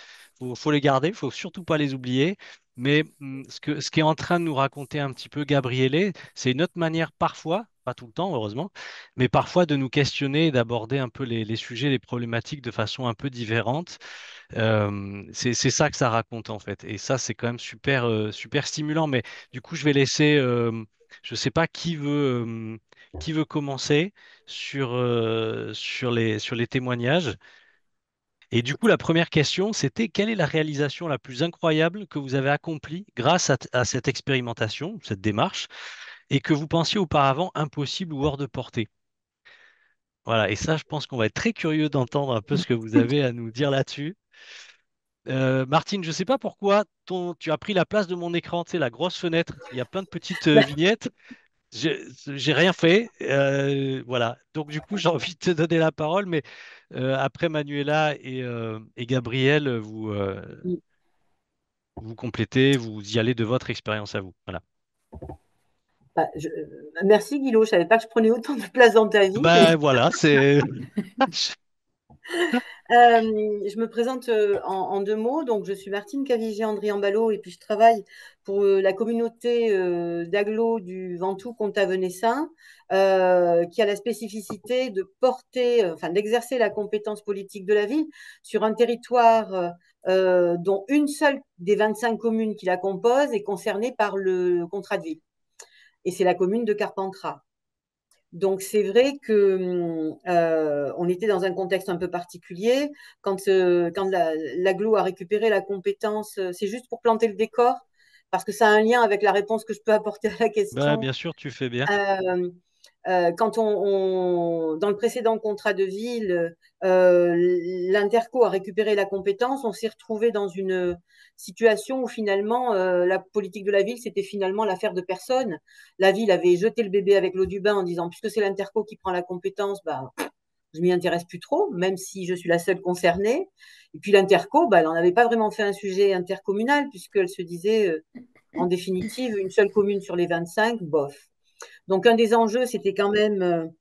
Faut les garder, faut surtout pas les oublier. Mais ce qu'est en train de nous raconter un petit peu Gabriele, c'est une autre manière parfois, pas tout le temps heureusement, mais parfois de nous questionner et d'aborder un peu les sujets, les problématiques de façon un peu différente. C'est ça que ça raconte en fait. Et ça, c'est quand même super, super stimulant. Mais du coup, je vais laisser, je sais pas qui veut commencer sur les témoignages. Et du coup, la première question, c'était quelle est la réalisation la plus incroyable que vous avez accomplie grâce à cette expérimentation, cette démarche, et que vous pensiez auparavant impossible ou hors de portée? Voilà, et ça, je pense qu'on va être très curieux d'entendre un peu ce que vous avez à nous dire là-dessus. Martine, je ne sais pas pourquoi tu as pris la place de mon écran, tu sais, la grosse fenêtre. Il y a plein de petites vignettes. J'ai rien fait. Voilà. Donc, du coup, j'ai envie de te donner la parole, mais après Manuela et Gabriel, vous complétez, vous y allez de votre expérience à vous. Voilà. Bah, merci Guilo, je ne savais pas que je prenais autant de place dans ta vie, mais Ben voilà, c'est. je me présente en 2 mots. Donc, je suis Martine Cavigé-Andriambalo et puis je travaille pour la communauté d'agglo du Ventoux-Comtat-Venessin qui a la spécificité de porter, enfin d'exercer la compétence politique de la ville sur un territoire dont une seule des 25 communes qui la composent est concernée par le contrat de ville. Et c'est la commune de Carpentras. Donc c'est vrai que on était dans un contexte un peu particulier. Quand l'agglo a récupéré la compétence, c'est juste pour planter le décor, parce que ça a un lien avec la réponse que je peux apporter à la Ben, question. bien sûr, tu fais bien. Euh, Quand dans le précédent contrat de ville, l'Interco a récupéré la compétence, on s'est retrouvé dans une situation où finalement la politique de la ville, c'était finalement l'affaire de personne. La ville avait jeté le bébé avec l'eau du bain en disant, puisque c'est l'Interco qui prend la compétence, bah, je m'y intéresse plus trop, même si je suis la seule concernée. Et puis l'Interco, bah, elle n'en avait pas vraiment fait un sujet intercommunal, puisqu'elle se disait, en définitive, une seule commune sur les 25, bof. Donc, un des enjeux, c'était quand même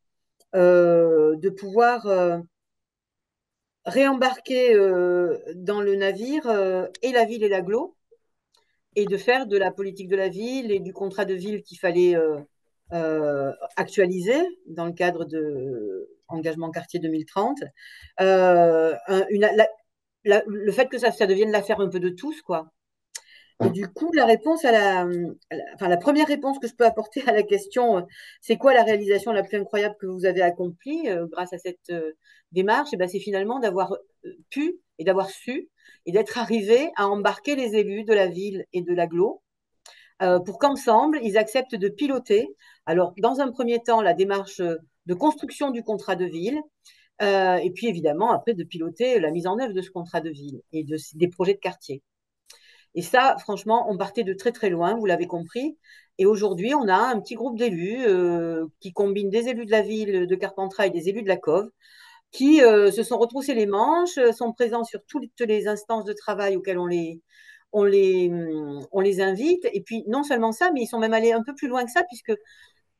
de pouvoir réembarquer dans le navire et la ville et l'agglo, et de faire de la politique de la ville et du contrat de ville qu'il fallait actualiser dans le cadre de Engagement Quartier 2030. Le fait que ça devienne l'affaire un peu de tous, quoi. Et du coup, la première réponse que je peux apporter à la question, c'est quoi la réalisation la plus incroyable que vous avez accomplie grâce à cette démarche? Et ben, c'est finalement d'avoir pu et d'avoir su et d'être arrivé à embarquer les élus de la ville et de l'agglo pour qu'ensemble, ils acceptent de piloter. Alors, dans un premier temps, la démarche de construction du contrat de ville, Et puis évidemment, après, de piloter la mise en œuvre de ce contrat de ville et des projets de quartier. Et ça, franchement, on partait de très très loin, vous l'avez compris. Et aujourd'hui, on a un petit groupe d'élus qui combine des élus de la ville de Carpentras et des élus de la Cove, qui se sont retroussés les manches, sont présents sur toutes les instances de travail auxquelles on les invite. Et puis, non seulement ça, mais ils sont même allés un peu plus loin que ça, puisque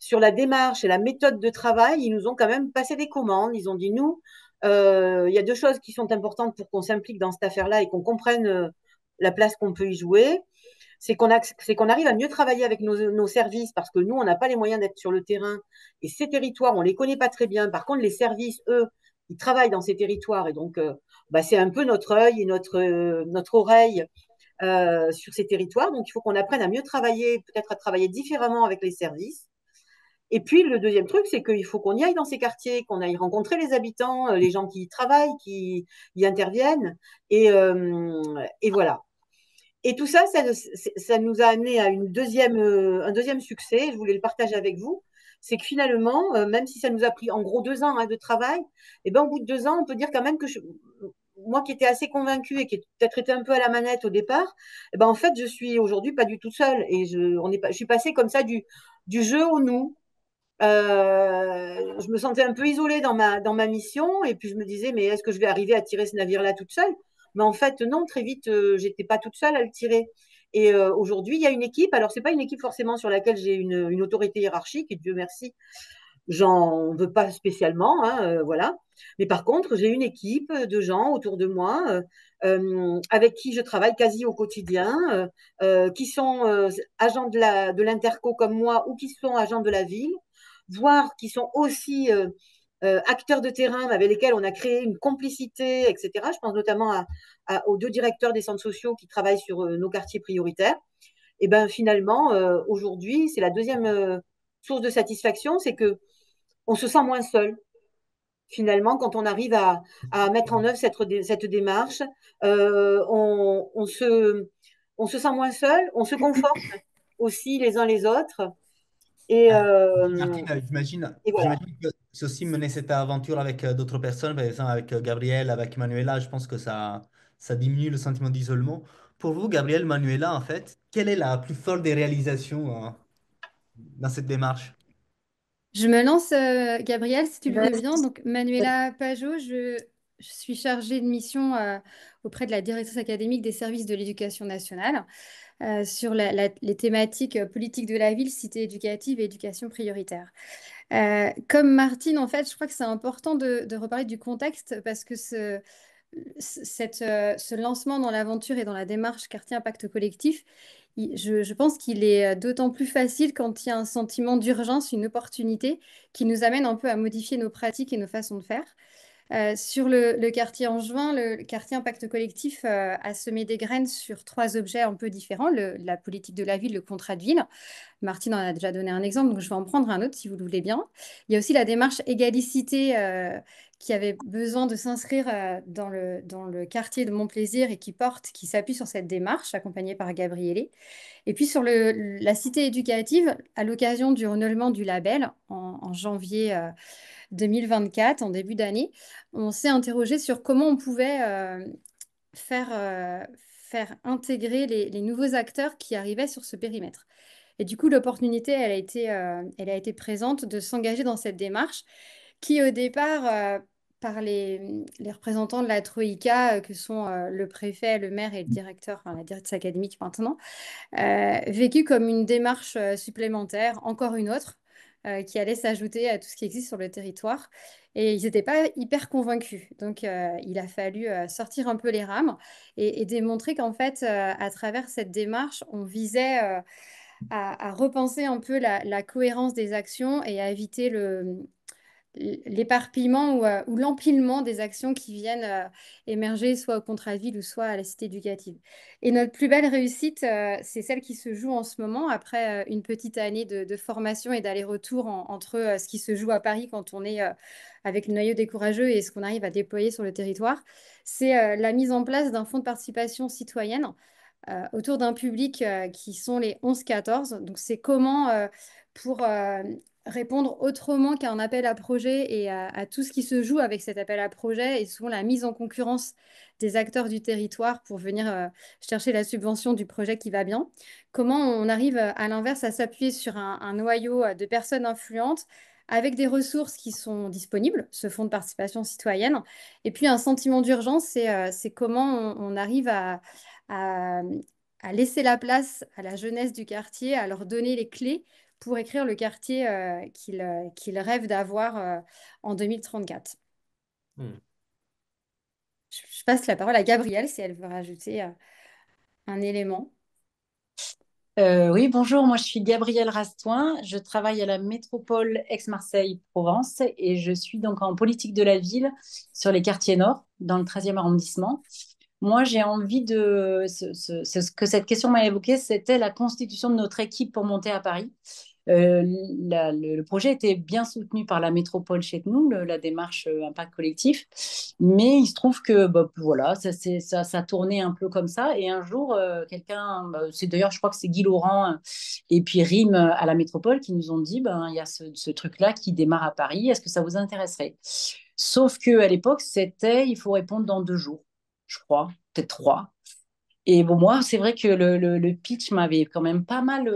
sur la démarche et la méthode de travail, ils nous ont quand même passé des commandes. Ils ont dit, nous, il y a deux choses qui sont importantes pour qu'on s'implique dans cette affaire-là et qu'on comprenne la place qu'on peut y jouer. C'est qu'on arrive à mieux travailler avec nos services parce que nous, on n'a pas les moyens d'être sur le terrain et ces territoires, on ne les connaît pas très bien. Par contre, les services, eux, ils travaillent dans ces territoires et donc c'est un peu notre œil et notre oreille sur ces territoires. Donc, il faut qu'on apprenne à mieux travailler, peut-être à travailler différemment avec les services. Et puis, le deuxième truc, c'est qu'il faut qu'on y aille dans ces quartiers, qu'on aille rencontrer les habitants, les gens qui y travaillent, qui y interviennent. Et voilà. Et tout ça, ça nous a amené à un deuxième succès. Je voulais le partager avec vous. C'est que finalement, même si ça nous a pris en gros 2 ans de travail, et ben, au bout de 2 ans, on peut dire quand même que moi qui étais assez convaincue et qui peut-être était un peu à la manette au départ, et ben, en fait, je suis aujourd'hui pas du tout seule. Et je suis passée comme ça du jeu au nous. Je me sentais un peu isolée dans ma mission et puis je me disais, mais est-ce que je vais arriver à tirer ce navire-là toute seule? Mais en fait, non, très vite, j'étais pas toute seule à le tirer. Et aujourd'hui, il y a une équipe. Alors, c'est pas une équipe forcément sur laquelle j'ai une autorité hiérarchique, et Dieu merci, j'en veux pas spécialement, hein, voilà. Mais par contre, j'ai une équipe de gens autour de moi avec qui je travaille quasi au quotidien, qui sont agents de l'interco comme moi ou qui sont agents de la ville, voire qui sont aussi acteurs de terrain avec lesquels on a créé une complicité, etc. Je pense notamment aux 2 directeurs des centres sociaux qui travaillent sur nos quartiers prioritaires. Et ben finalement, aujourd'hui, c'est la deuxième source de satisfaction, c'est que on se sent moins seul. Finalement, quand on arrive à mettre en œuvre cette démarche, on se sent moins seul, on se conforte aussi les uns les autres. Et, Martine, et voilà. j'imagine que ceci mener cette aventure avec d'autres personnes, par exemple avec Gabriel, avec Manuela, je pense que ça diminue le sentiment d'isolement. Pour vous, Gabriel, Manuela, en fait, quelle est la plus folle des réalisations dans cette démarche? Je me lance, Gabriel, si tu le veux bien. Vas-y. Donc, Manuela Pajot, je suis chargée de mission auprès de la directrice académique des services de l'éducation nationale sur les thématiques politique de la ville, cité éducative et éducation prioritaire. Comme Martine, en fait, je crois que c'est important de reparler du contexte parce que ce lancement dans l'aventure et dans la démarche Quartier Impact Collectif, je pense qu'il est d'autant plus facile quand il y a un sentiment d'urgence, une opportunité qui nous amène un peu à modifier nos pratiques et nos façons de faire. Sur le quartier Angevin, le quartier Impact Collectif a semé des graines sur 3 objets un peu différents, la politique de la ville, le contrat de ville. Martine en a déjà donné un exemple, donc je vais en prendre un autre si vous le voulez bien. Il y a aussi la démarche égalicité qui avait besoin de s'inscrire dans le quartier de Montplaisir et qui s'appuie sur cette démarche, accompagnée par Gabriele. Et puis sur la cité éducative, à l'occasion du renouvellement du label en janvier 2024, en début d'année, on s'est interrogé sur comment on pouvait faire intégrer les nouveaux acteurs qui arrivaient sur ce périmètre. Et du coup, l'opportunité, elle a été présente de s'engager dans cette démarche qui, au départ, par les représentants de la Troïka, que sont le préfet, le maire et le directeur, enfin, la directrice académique maintenant, vécu comme une démarche supplémentaire, encore une autre, qui allait s'ajouter à tout ce qui existe sur le territoire. Et ils n'étaient pas hyper convaincus. Donc, il a fallu sortir un peu les rames et démontrer qu'en fait, à travers cette démarche, on visait à repenser un peu la cohérence des actions et à éviter l'éparpillement ou l'empilement des actions qui viennent émerger soit au contrat de ville ou soit à la cité éducative. Et notre plus belle réussite, c'est celle qui se joue en ce moment après une petite année de formation et d'aller-retour entre ce qui se joue à Paris quand on est avec le noyau des courageux et ce qu'on arrive à déployer sur le territoire. C'est la mise en place d'un fonds de participation citoyenne autour d'un public qui sont les 11-14. Donc, c'est comment, pour répondre autrement qu'à un appel à projet et à tout ce qui se joue avec cet appel à projet et souvent la mise en concurrence des acteurs du territoire pour venir chercher la subvention du projet qui va bien. Comment on arrive à l'inverse à s'appuyer sur un noyau de personnes influentes avec des ressources qui sont disponibles, ce fonds de participation citoyenne, et puis un sentiment d'urgence, c'est comment on arrive à, à laisser la place à la jeunesse du quartier, à leur donner les clés pour écrire le quartier qu'il rêve d'avoir en 2034. Hmm. Je passe la parole à Gabrielle si elle veut rajouter un élément. Oui, bonjour, moi je suis Gabrielle Rastoin, je travaille à la métropole Aix-Marseille-Provence et je suis donc en politique de la ville sur les quartiers nord, dans le 13e arrondissement. Moi, j'ai envie de... Ce que cette question m'a évoqué, c'était la constitution de notre équipe pour monter à Paris. Euh, le projet était bien soutenu par la métropole chez nous, la démarche impact collectif, mais il se trouve que bah, voilà, ça tournait un peu comme ça. Et un jour, quelqu'un, bah, c'est d'ailleurs, je crois que c'est Guy Laurent et puis Rim à la métropole qui nous ont dit, ben, il y a ce truc-là qui démarre à Paris, est-ce que ça vous intéresserait? Sauf qu'à l'époque, c'était, il faut répondre dans 2 jours, je crois, peut-être 3. Et bon, moi, c'est vrai que le pitch m'avait quand même pas mal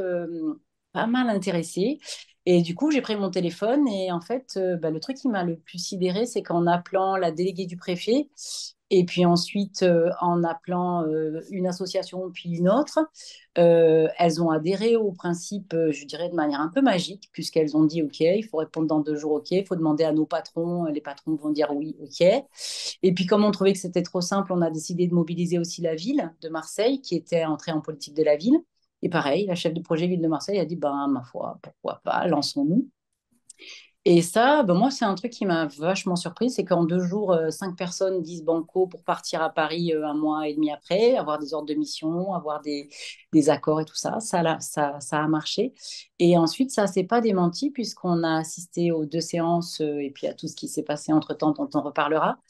intéressée. Et du coup, j'ai pris mon téléphone et en fait, bah, le truc qui m'a le plus sidéré, c'est qu'en appelant la déléguée du préfet et puis ensuite en appelant une association puis une autre, elles ont adhéré au principe, je dirais de manière un peu magique, puisqu'elles ont dit OK, il faut répondre dans 2 jours, OK, il faut demander à nos patrons, les patrons vont dire oui, OK. Et puis, comme on trouvait que c'était trop simple, on a décidé de mobiliser aussi la ville de Marseille, qui était entrée en politique de la ville. Et pareil, la chef de projet ville de Marseille a dit, ben, ma foi, pourquoi pas, lançons-nous. Et ça, ben, moi, c'est un truc qui m'a vachement surpris, c'est qu'en 2 jours, 5 personnes disent banco pour partir à Paris 1 mois et demi après, avoir des ordres de mission, avoir des accords et tout ça. Ça a marché. Et ensuite, ça s'est pas démenti puisqu'on a assisté aux 2 séances et puis à tout ce qui s'est passé entre-temps dont on reparlera.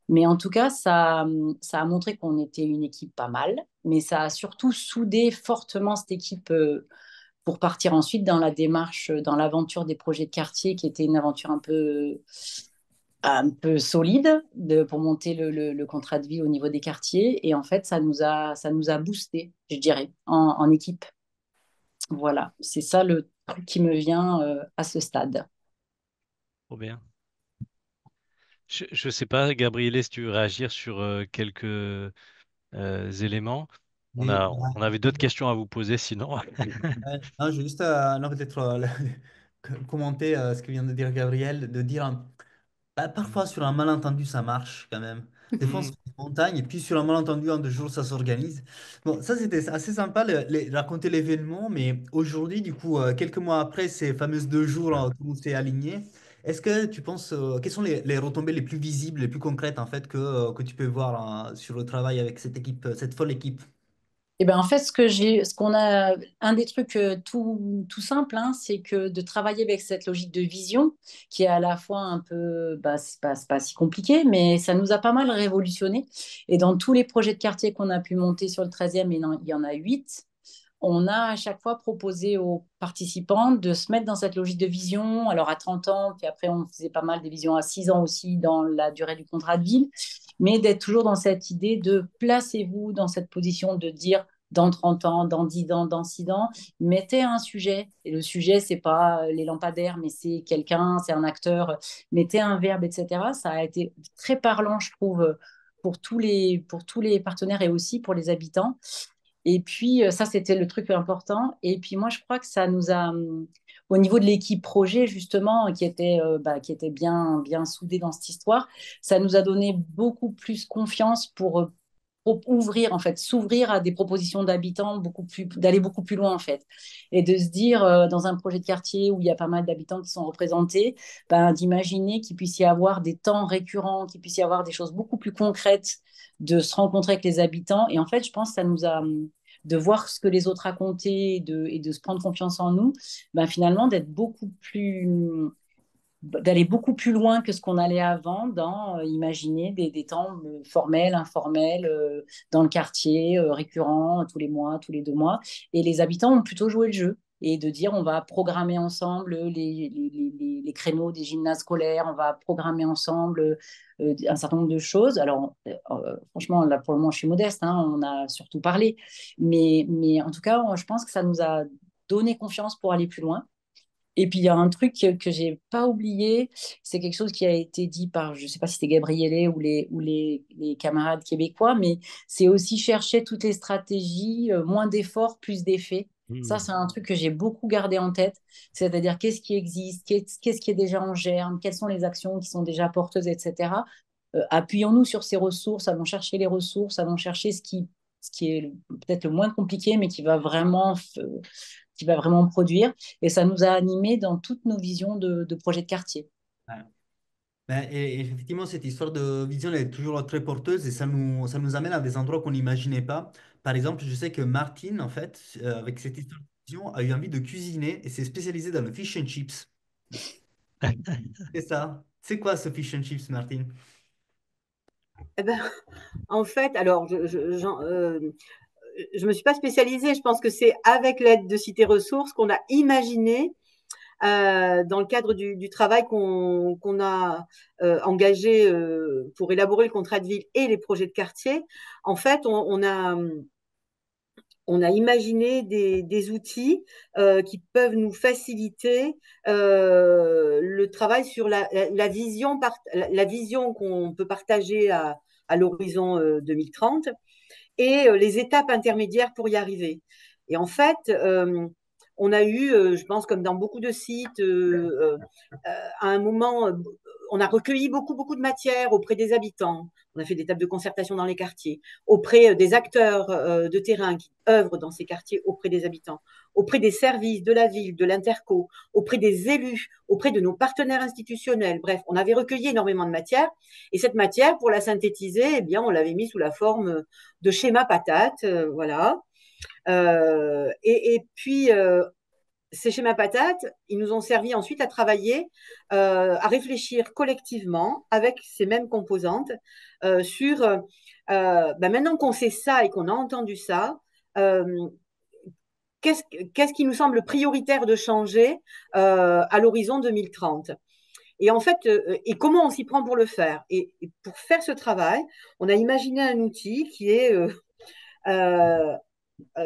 Mais en tout cas, ça a montré qu'on était une équipe pas mal, mais ça a surtout soudé fortement cette équipe pour partir ensuite dans la démarche, dans l'aventure des projets de quartier, qui était une aventure un peu solide pour monter le contrat de vie au niveau des quartiers. Et en fait, ça nous a boosté, je dirais, en équipe. Voilà, c'est ça le truc qui me vient à ce stade. Trop bien. Je sais pas, Gabriele, si tu veux réagir sur quelques éléments. Et, On avait d'autres questions à vous poser sinon. non, je vais juste non, peut-être commenter ce que vient de dire Gabriel, de dire bah, parfois sur un malentendu ça marche quand même. Des fois on se Hmm. fait des montagnes et puis sur un malentendu en 2 jours ça s'organise. Bon, ça c'était assez sympa raconter l'événement, mais aujourd'hui, du coup, quelques mois après ces fameuses 2 jours, tout le monde s'est aligné. Est-ce que tu penses, quelles sont les retombées les plus visibles, les plus concrètes en fait que tu peux voir sur le travail avec cette équipe, cette folle équipe? Et ben en fait, ce qu'on a, un des trucs tout simple, hein, c'est que de travailler avec cette logique de vision, qui est à la fois un peu, bah, c'est pas si compliqué, mais ça nous a pas mal révolutionné. Et dans tous les projets de quartier qu'on a pu monter sur le 13e, il y en a 8, on a à chaque fois proposé aux participants de se mettre dans cette logique de vision. Alors à 30 ans, puis après on faisait pas mal des visions à 6 ans aussi dans la durée du contrat de ville, mais d'être toujours dans cette idée de placez-vous dans cette position de dire dans 30 ans, dans 10 ans, dans 6 ans, mettez un sujet. Et le sujet, c'est pas les lampadaires, mais c'est quelqu'un, c'est un acteur. Mettez un verbe, etc. Ça a été très parlant, je trouve, pour tous les partenaires et aussi pour les habitants. Et puis, ça, c'était le truc important. Et puis, moi, je crois que ça nous a, au niveau de l'équipe projet, justement, qui était bien soudée dans cette histoire, ça nous a donné beaucoup plus confiance pour ouvrir, en fait, s'ouvrir à des propositions d'habitants, d'aller beaucoup plus loin, en fait. Et de se dire, dans un projet de quartier où il y a pas mal d'habitants qui sont représentés, ben, d'imaginer qu'il puisse y avoir des temps récurrents, qu'il puisse y avoir des choses beaucoup plus concrètes, de se rencontrer avec les habitants. Et en fait, je pense que ça nous a, de voir ce que les autres racontaient et de se prendre confiance en nous, ben finalement d'aller beaucoup plus loin que ce qu'on allait avant dans imaginer des temps formels, informels, dans le quartier, récurrents, tous les mois, tous les 2 mois. Et les habitants ont plutôt joué le jeu. et de dire on va programmer ensemble les créneaux des gymnases scolaires, on va programmer ensemble un certain nombre de choses. Alors, franchement, là, pour le moment, je suis modeste, hein, on a surtout parlé. Mais en tout cas, je pense que ça nous a donné confiance pour aller plus loin. Et puis, il y a un truc que j'ai pas oublié, c'est quelque chose qui a été dit par, je sais pas si c'était Gabriele ou les camarades québécois, mais c'est aussi chercher toutes les stratégies, moins d'efforts, plus d'effets. Ça, Hmm. c'est un truc que j'ai beaucoup gardé en tête, c'est-à-dire qu'est-ce qui existe, qu'est-ce qui est déjà en germe, quelles sont les actions qui sont déjà porteuses, etc. Appuyons-nous sur ces ressources, allons chercher les ressources, allons chercher ce qui est peut-être le moins compliqué, mais qui va vraiment produire. Et ça nous a animés dans toutes nos visions de projets de quartier. Ouais. Ben, et effectivement, cette histoire de vision elle est toujours très porteuse et ça nous amène à des endroits qu'on n'imaginait pas. Par exemple, je sais que Martine, en fait, avec cette histoire de vision, a eu envie de cuisiner et s'est spécialisée dans le fish and chips. C'est ça. C'est quoi ce fish and chips, Martine? Eh ben, en fait, alors, je me suis pas spécialisée. Je pense que c'est avec l'aide de Cité Ressources qu'on a imaginé, dans le cadre du travail qu'on a engagé pour élaborer le contrat de ville et les projets de quartier. En fait, on a imaginé des outils qui peuvent nous faciliter le travail sur la vision qu'on peut partager à l'horizon 2030 et les étapes intermédiaires pour y arriver. Et en fait, on a eu, je pense, comme dans beaucoup de sites, à un moment, on a recueilli beaucoup, beaucoup de matière auprès des habitants. On a fait des tables de concertation dans les quartiers, auprès des acteurs de terrain qui œuvrent dans ces quartiers auprès des habitants, auprès des services de la ville, de l'interco, auprès des élus, auprès de nos partenaires institutionnels. Bref, on avait recueilli énormément de matière. Et cette matière, pour la synthétiser, eh bien, on l'avait mis sous la forme de schéma patate, voilà. Et puis, ces schémas patates, ils nous ont servi ensuite à travailler, à réfléchir collectivement avec ces mêmes composantes sur, maintenant qu'on sait ça et qu'on a entendu ça, euh, qu'est-ce qui nous semble prioritaire de changer à l'horizon 2030. Et en fait, et comment on s'y prend pour le faire. Et pour faire ce travail, on a imaginé un outil euh,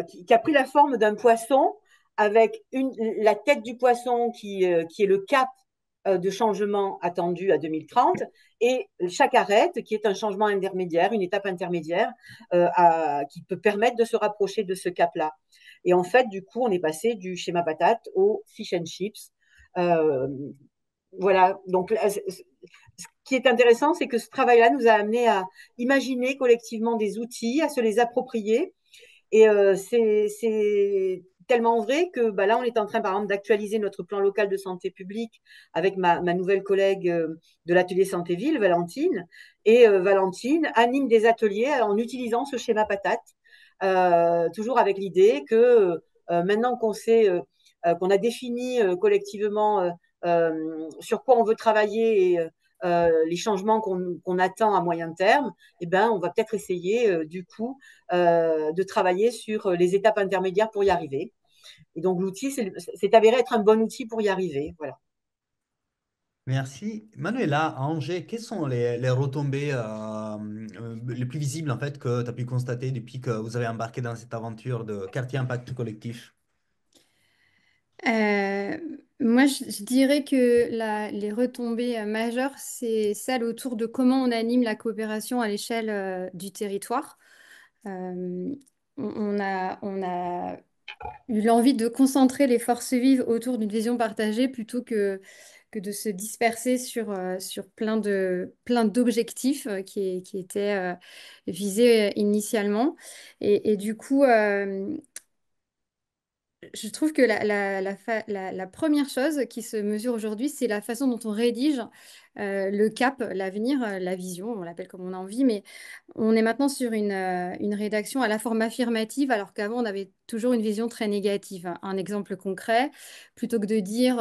qui a pris la forme d'un poisson avec la tête du poisson qui est le cap de changement attendu à 2030 et chaque arête qui est un changement intermédiaire, une étape intermédiaire qui peut permettre de se rapprocher de ce cap-là. Et en fait, du coup, on est passé du schéma patate au fish and chips. Euh, voilà, donc ce qui est intéressant, c'est que ce travail-là nous a amené à imaginer collectivement des outils, à se les approprier et c'est tellement vrai que bah, là, on est en train, par exemple, d'actualiser notre plan local de santé publique avec ma nouvelle collègue de l'atelier Santé Ville, Valentine. Et Valentine anime des ateliers en utilisant ce schéma patate, toujours avec l'idée que maintenant qu'on sait, qu'on a défini collectivement sur quoi on veut travailler et les changements qu'on attend à moyen terme, eh ben, on va peut-être essayer du coup de travailler sur les étapes intermédiaires pour y arriver. Et donc l'outil, c'est avéré être un bon outil pour y arriver. Voilà. Merci. Manuela, à Angers, quelles sont les retombées les plus visibles en fait que tu as pu constater depuis que vous avez embarqué dans cette aventure de quartier impact collectif? Euh, Moi, je dirais que les retombées majeures, c'est celle autour de comment on anime la coopération à l'échelle du territoire. Euh, on a eu l'envie de concentrer les forces vives autour d'une vision partagée plutôt que de se disperser sur plein d'objectifs qui étaient visés initialement. Et du coup, je trouve que la première chose qui se mesure aujourd'hui, c'est la façon dont on rédige le cap, l'avenir, la vision, on l'appelle comme on a envie, mais on est maintenant sur une rédaction à la forme affirmative, alors qu'avant, on avait toujours une vision très négative. Un exemple concret, plutôt que de dire,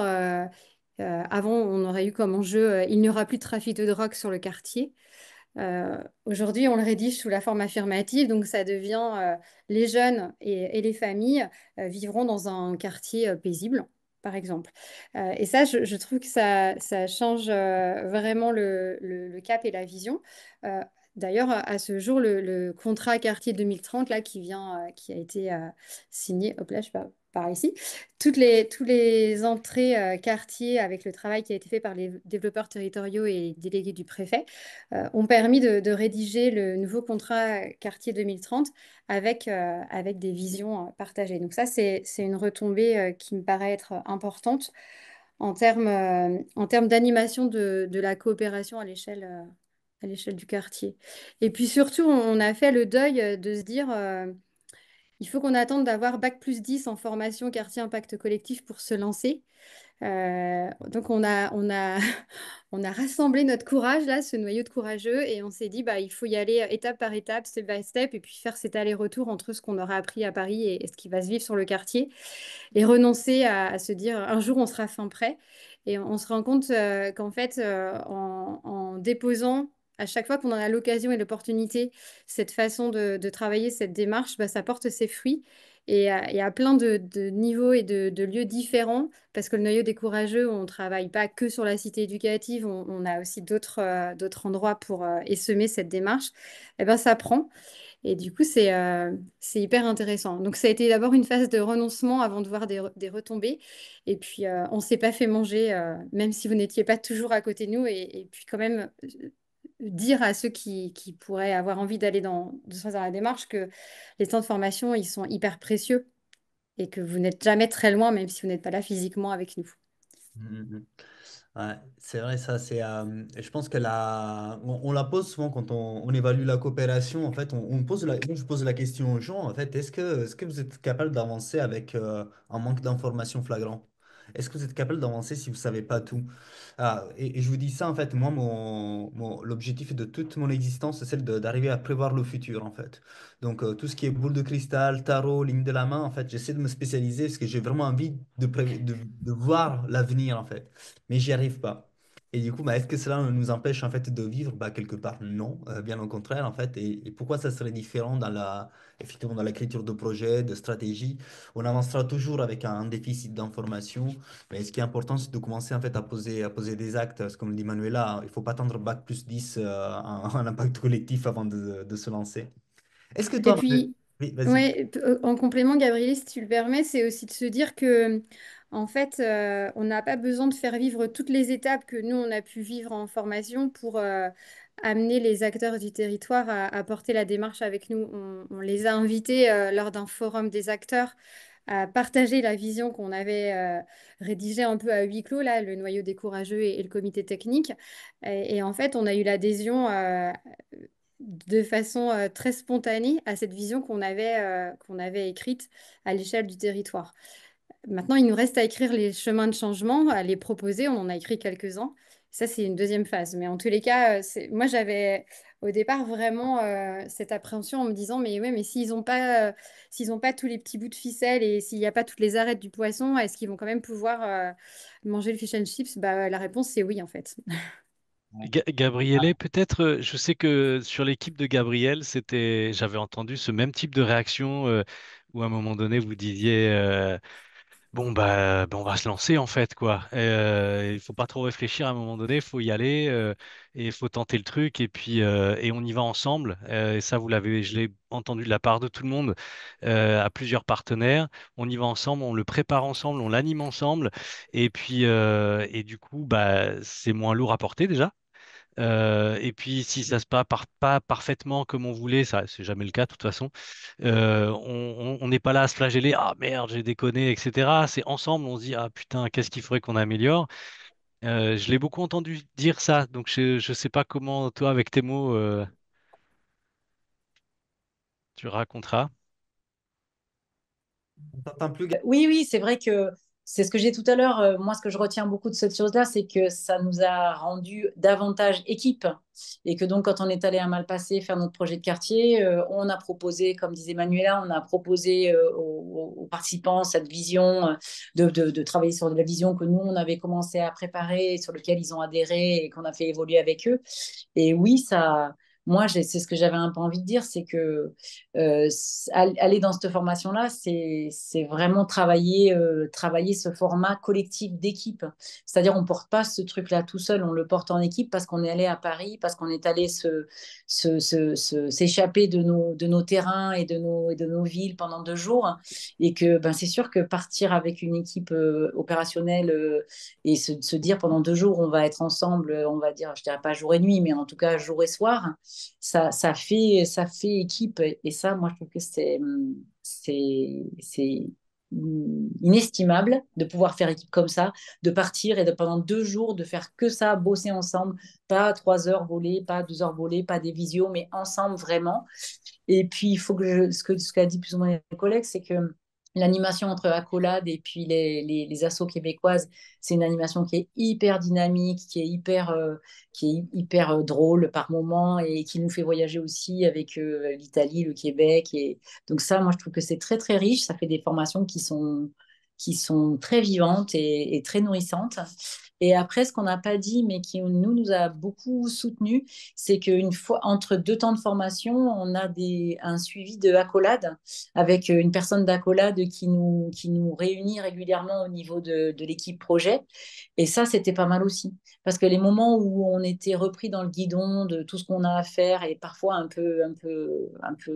avant, on aurait eu comme enjeu, il n'y aura plus de trafic de drogue sur le quartier. Aujourd'hui, on le rédige sous la forme affirmative, donc ça devient les jeunes et les familles vivront dans un quartier paisible, par exemple. Et ça, je trouve que ça change vraiment le cap et la vision. Euh, D'ailleurs, à ce jour, le contrat quartier 2030 là, qui a été signé, hop là, je pars par ici, toutes les entrées quartiers avec le travail qui a été fait par les développeurs territoriaux et les délégués du préfet ont permis de rédiger le nouveau contrat quartier 2030 avec des visions partagées. Donc ça, c'est une retombée qui me paraît être importante en termes d'animation de la coopération à l'échelle du quartier. Et puis surtout, on a fait le deuil de se dire, il faut qu'on attende d'avoir bac+10 en formation quartier impact collectif pour se lancer. Donc on a rassemblé notre courage là, ce noyau de courageux, et on s'est dit bah il faut y aller étape par étape, step by step, et puis faire cet aller-retour entre ce qu'on aura appris à Paris et ce qui va se vivre sur le quartier, et renoncer à se dire un jour on sera fin prêt. Et on se rend compte qu'en fait en déposant à chaque fois qu'on en a l'occasion et l'opportunité, cette façon de travailler, cette démarche, bah, ça porte ses fruits et à plein de niveaux et de lieux différents, parce que le noyau des courageux, on ne travaille pas que sur la cité éducative, on a aussi d'autres endroits pour essaimer cette démarche. Et ben, ça prend. Et du coup, c'est hyper intéressant. Donc, ça a été d'abord une phase de renoncement avant de voir des retombées. Et puis, on ne s'est pas fait manger, même si vous n'étiez pas toujours à côté de nous. Et puis, quand même, dire à ceux qui pourraient avoir envie d'aller dans la démarche que les temps de formation, ils sont hyper précieux et que vous n'êtes jamais très loin, même si vous n'êtes pas là physiquement avec nous. Mhm. Ouais, c'est vrai, ça, je pense que on la pose souvent quand on évalue la coopération. En fait, on pose moi, je pose la question aux gens, en fait, est-ce que vous êtes capable d'avancer avec un manque d'information flagrant? Est-ce que vous êtes capable d'avancer si vous ne savez pas tout? Et je vous dis ça, en fait, moi, l'objectif de toute mon existence, c'est celle d'arriver à prévoir le futur, en fait. Donc, tout ce qui est boule de cristal, tarot, ligne de la main, en fait, j'essaie de me spécialiser parce que j'ai vraiment envie de voir l'avenir, en fait, mais j'y arrive pas. Et du coup, bah, est-ce que cela nous empêche en fait de vivre? Bah, quelque part, non, bien au contraire en fait. Et pourquoi ça serait différent effectivement, dans l'écriture de projet, de stratégie? On avancera toujours avec un déficit d'information, mais ce qui est important, c'est de commencer en fait à poser des actes. Parce que comme dit Manuela, il faut pas attendre bac+10 en impact collectif avant de se lancer. Est-ce que Et toi, puis, oui, vas-y. ouais, en complément, Gabriel, si tu le permets, c'est aussi de se dire que, en fait, on n'a pas besoin de faire vivre toutes les étapes que nous, on a pu vivre en formation pour amener les acteurs du territoire à porter la démarche avec nous. On les a invités lors d'un forum des acteurs à partager la vision qu'on avait rédigée un peu à huis clos, là, le noyau des courageux et le comité technique. Et en fait, on a eu l'adhésion de façon très spontanée à cette vision qu'on avait écrite à l'échelle du territoire. Maintenant, il nous reste à écrire les chemins de changement, à les proposer. On en a écrit quelques-uns. Ça, c'est une deuxième phase. Mais en tous les cas, moi, j'avais au départ vraiment cette appréhension en me disant, mais ouais, mais s'ils ont pas tous les petits bouts de ficelle et s'il n'y a pas toutes les arêtes du poisson, est-ce qu'ils vont quand même pouvoir manger le fish and chips? Bah, la réponse, c'est oui, en fait. Gabriele, peut-être, je sais que sur l'équipe de Gabriel, j'avais entendu ce même type de réaction où à un moment donné, vous disiez, bon, bah, on va se lancer en fait, quoi. Il faut pas trop réfléchir à un moment donné, il faut y aller et il faut tenter le truc et on y va ensemble. Et ça, je l'ai entendu de la part de tout le monde, à plusieurs partenaires. On y va ensemble, on le prépare ensemble, on l'anime ensemble et du coup, bah, c'est moins lourd à porter déjà. Et puis, si ça se passe pas parfaitement comme on voulait, ça, c'est jamais le cas de toute façon. On n'est pas là à se flageller, ah merde, j'ai déconné, etc. C'est ensemble, on se dit, ah putain, qu'est-ce qu'il faudrait qu'on améliore? Je l'ai beaucoup entendu dire ça, donc je sais pas comment toi, avec tes mots, tu raconteras. On t'entend plus, Oui, oui, c'est vrai que c'est ce que j'ai tout à l'heure. Moi, ce que je retiens beaucoup de cette chose-là, c'est que ça nous a rendu davantage équipe. Et que donc, quand on est allé à Malpasset faire notre projet de quartier, on a proposé, comme disait Manuela, on a proposé aux participants cette vision, de travailler sur la vision que nous, on avait commencé à préparer, sur laquelle ils ont adhéré et qu'on a fait évoluer avec eux. Et oui, moi, c'est ce que j'avais un peu envie de dire, c'est que aller dans cette formation-là, c'est vraiment travailler ce format collectif d'équipe. C'est-à-dire, on ne porte pas ce truc-là tout seul, on le porte en équipe parce qu'on est allé à Paris, parce qu'on est allé s'échapper de nos terrains et de nos villes pendant 2 jours. Et que ben, c'est sûr que partir avec une équipe opérationnelle et se dire pendant 2 jours, on va être ensemble, on va dire, je dirais pas jour et nuit, mais en tout cas jour et soir, ça fait équipe. Et ça, moi, je trouve que c'est inestimable de pouvoir faire équipe comme ça, de partir et pendant 2 jours, de faire que ça, bosser ensemble, pas 3 heures volées, pas 2 heures volées, pas des visios, mais ensemble vraiment. Et puis, il faut ce qu'a dit plus ou moins mes collègues, c'est que l'animation entre Accolade et puis les assos québécoises, c'est une animation qui est hyper dynamique, qui est hyper drôle par moment et qui nous fait voyager aussi avec l'Italie, le Québec. Et donc ça, moi, je trouve que c'est très, très riche. Ça fait des formations qui sont très vivantes et très nourrissantes. Et après, ce qu'on n'a pas dit, mais qui nous a beaucoup soutenu, c'est qu'une fois, entre 2 temps de formation, on a un suivi de accolade avec une personne d'accolade qui nous réunit régulièrement au niveau de l'équipe projet. Et ça, c'était pas mal aussi. Parce que les moments où on était repris dans le guidon de tout ce qu'on a à faire et parfois un peu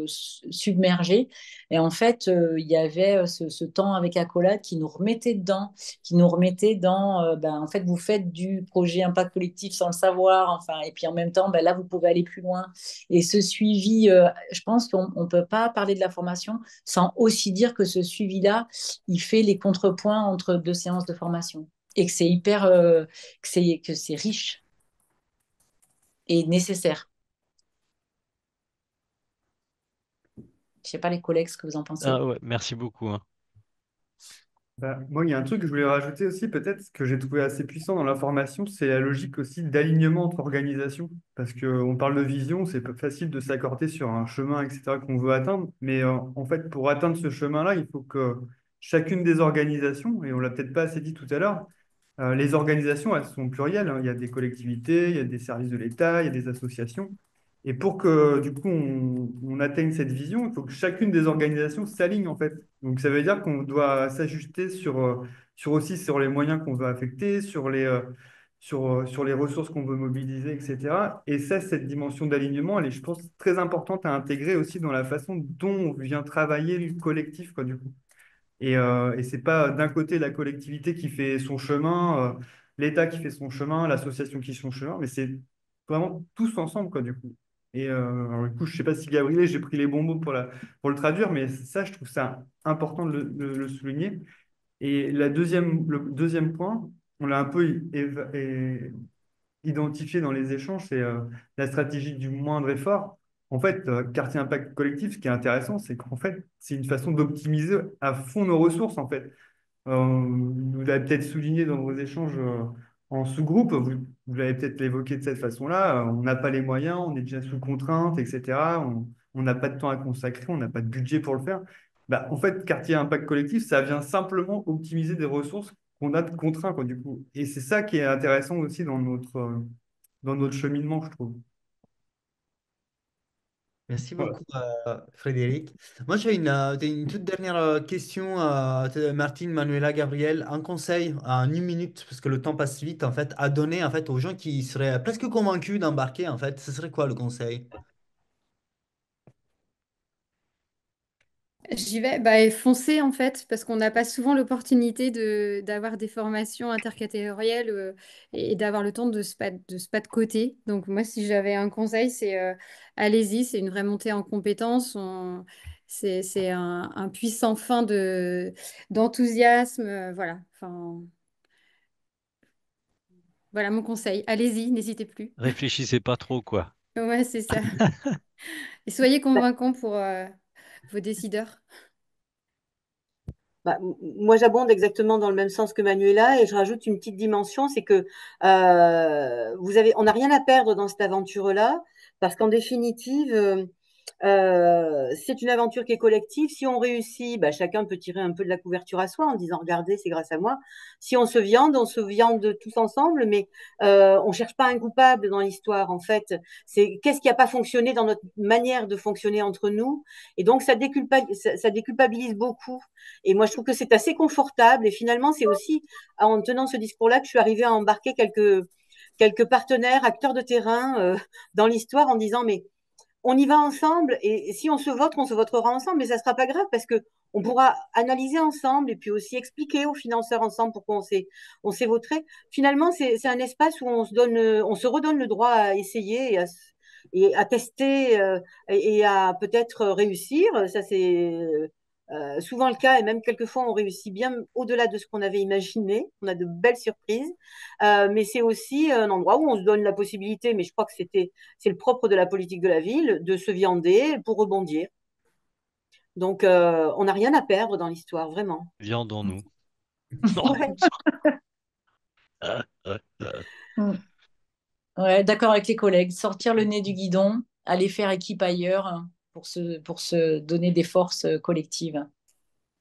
submergé, et en fait, il y avait ce temps avec accolade qui nous remettait dedans, qui nous remettait dans, ben, en fait, vous faites du projet impact collectif sans le savoir, enfin, et puis en même temps, ben, là, vous pouvez aller plus loin. Et ce suivi, je pense qu'on ne peut pas parler de la formation sans aussi dire que ce suivi-là, il fait les contrepoints entre 2 séances de formation et que c'est hyper, que c'est riche et nécessaire. Je sais pas les collègues ce que vous en pensez. Ah ouais, merci beaucoup, hein. Bah, moi, il y a un truc que je voulais rajouter aussi, peut-être, que j'ai trouvé assez puissant dans la formation, c'est la logique aussi d'alignement entre organisations. Parce qu'on parle de vision, c'est pas facile de s'accorder sur un chemin, etc., qu'on veut atteindre. Mais en fait, pour atteindre ce chemin-là, il faut que chacune des organisations, et on l'a peut-être pas assez dit tout à l'heure, les organisations, elles sont plurielles, hein. Il y a des collectivités, il y a des services de l'État, il y a des associations. Et pour que, du coup, on atteigne cette vision, il faut que chacune des organisations s'aligne, en fait. Donc, ça veut dire qu'on doit s'ajuster sur aussi sur les moyens qu'on veut affecter, sur les ressources qu'on veut mobiliser, etc. Et ça, cette dimension d'alignement, elle est, je pense, très importante à intégrer aussi dans la façon dont on vient travailler le collectif, quoi, du coup. Et c'est pas d'un côté la collectivité qui fait son chemin, l'État qui fait son chemin, l'association qui fait son chemin, mais c'est vraiment tous ensemble, quoi, du coup. Alors, du coup, je sais pas si Gabriel, j'ai pris les bons mots pour le traduire, mais ça, je trouve ça important de le souligner. Et le deuxième point, on l'a un peu identifié dans les échanges, c'est la stratégie du moindre effort. En fait, quartier impact collectif, ce qui est intéressant, c'est qu'en fait, c'est une façon d'optimiser à fond nos ressources, en fait. Vous l'avez peut-être souligné dans vos échanges en sous-groupe, vous l'avez peut-être évoqué de cette façon-là. On n'a pas les moyens, on est déjà sous contrainte, etc. On n'a pas de temps à consacrer, on n'a pas de budget pour le faire. Bah, en fait, quartier impact collectif, ça vient simplement optimiser des ressources qu'on a de contraintes, quoi, du coup. Et c'est ça qui est intéressant aussi dans notre cheminement, je trouve. Merci Voilà. beaucoup, Frédéric. Moi, j'ai une toute dernière question, Martine, Manuela, Gabriel. Un conseil en 1 minute, parce que le temps passe vite, en fait, à donner en fait, aux gens qui seraient presque convaincus d'embarquer, en fait. Ce serait quoi le conseil? J'y vais, bah, et foncer en fait, parce qu'on n'a pas souvent l'opportunité d'avoir des formations intercatégorielles et d'avoir le temps de se pas de côté. Donc moi, si j'avais un conseil, c'est allez-y, c'est une vraie montée en compétences. C'est un puissant fin d'enthousiasme. Voilà, enfin, voilà mon conseil. Allez-y, n'hésitez plus. Réfléchissez pas trop, quoi. Ouais, c'est ça. Et soyez convaincants pour vos décideurs. Bah, moi, j'abonde exactement dans le même sens que Manuela et je rajoute une petite dimension, c'est que on n'a rien à perdre dans cette aventure-là, parce qu'en définitive, C'est une aventure qui est collective. Si on réussit, bah, chacun peut tirer un peu de la couverture à soi en disant, regardez, c'est grâce à moi. Si on se viande tous ensemble, mais on cherche pas un coupable dans l'histoire. En fait, c'est qu'est-ce qui n'a pas fonctionné dans notre manière de fonctionner entre nous. Et donc, ça déculpabilise beaucoup. Et moi, je trouve que c'est assez confortable. Et finalement, c'est aussi en tenant ce discours-là que je suis arrivée à embarquer quelques partenaires, acteurs de terrain dans l'histoire en disant, mais on y va ensemble et si on se votera ensemble, mais ça sera pas grave parce que on pourra analyser ensemble et puis aussi expliquer aux financeurs ensemble pourquoi on s'est voté. Finalement, c'est un espace où on se redonne le droit à essayer et à tester et à peut-être réussir. Ça, c'est souvent le cas et même quelquefois on réussit bien au-delà de ce qu'on avait imaginé. On a de belles surprises, mais c'est aussi un endroit où on se donne la possibilité, mais je crois que c'est le propre de la politique de la ville, de se viander pour rebondir. Donc, on n'a rien à perdre dans l'histoire, vraiment. Viandons-nous. Ouais. Mm. Ouais, d'accord avec les collègues. Sortir le nez du guidon, aller faire équipe ailleurs pour se donner des forces collectives.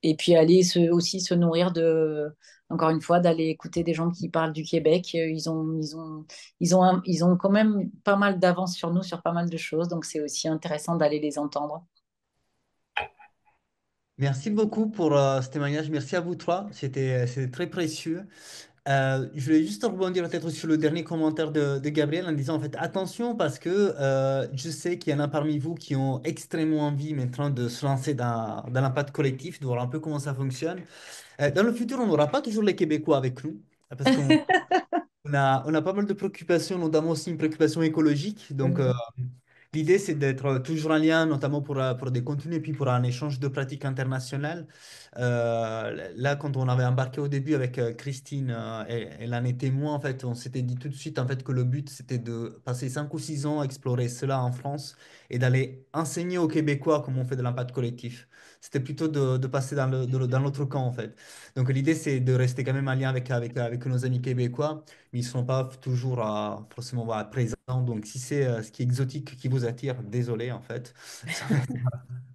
Et puis aller aussi se nourrir encore une fois, d'aller écouter des gens qui parlent du Québec. Ils ont quand même pas mal d'avance sur nous sur pas mal de choses. Donc c'est aussi intéressant d'aller les entendre. Merci beaucoup pour ce témoignage. Merci à vous trois. C'était très précieux. Je voulais juste rebondir peut-être sur le dernier commentaire de Gabriel en disant en fait attention parce que je sais qu'il y en a parmi vous qui ont extrêmement envie maintenant de se lancer dans l'impact collectif, de voir un peu comment ça fonctionne. Dans le futur, on n'aura pas toujours les Québécois avec nous parce qu'on a pas mal de préoccupations, notamment aussi une préoccupation écologique. Donc, l'idée, c'est d'être toujours en lien, notamment pour des contenus et puis pour un échange de pratiques internationales. Là, quand on avait embarqué au début avec Christine, elle en est témoin, en fait, on s'était dit tout de suite en fait, que le but, c'était de passer 5 ou 6 ans à explorer cela en France et d'aller enseigner aux Québécois comment on fait de l'impact collectif. C'était plutôt de passer dans l'autre camp, en fait. Donc, l'idée, c'est de rester quand même en lien avec nos amis québécois, mais ils ne sont pas toujours forcément voilà, présents. Donc, si c'est ce qui est exotique qui vous attire, désolé en fait,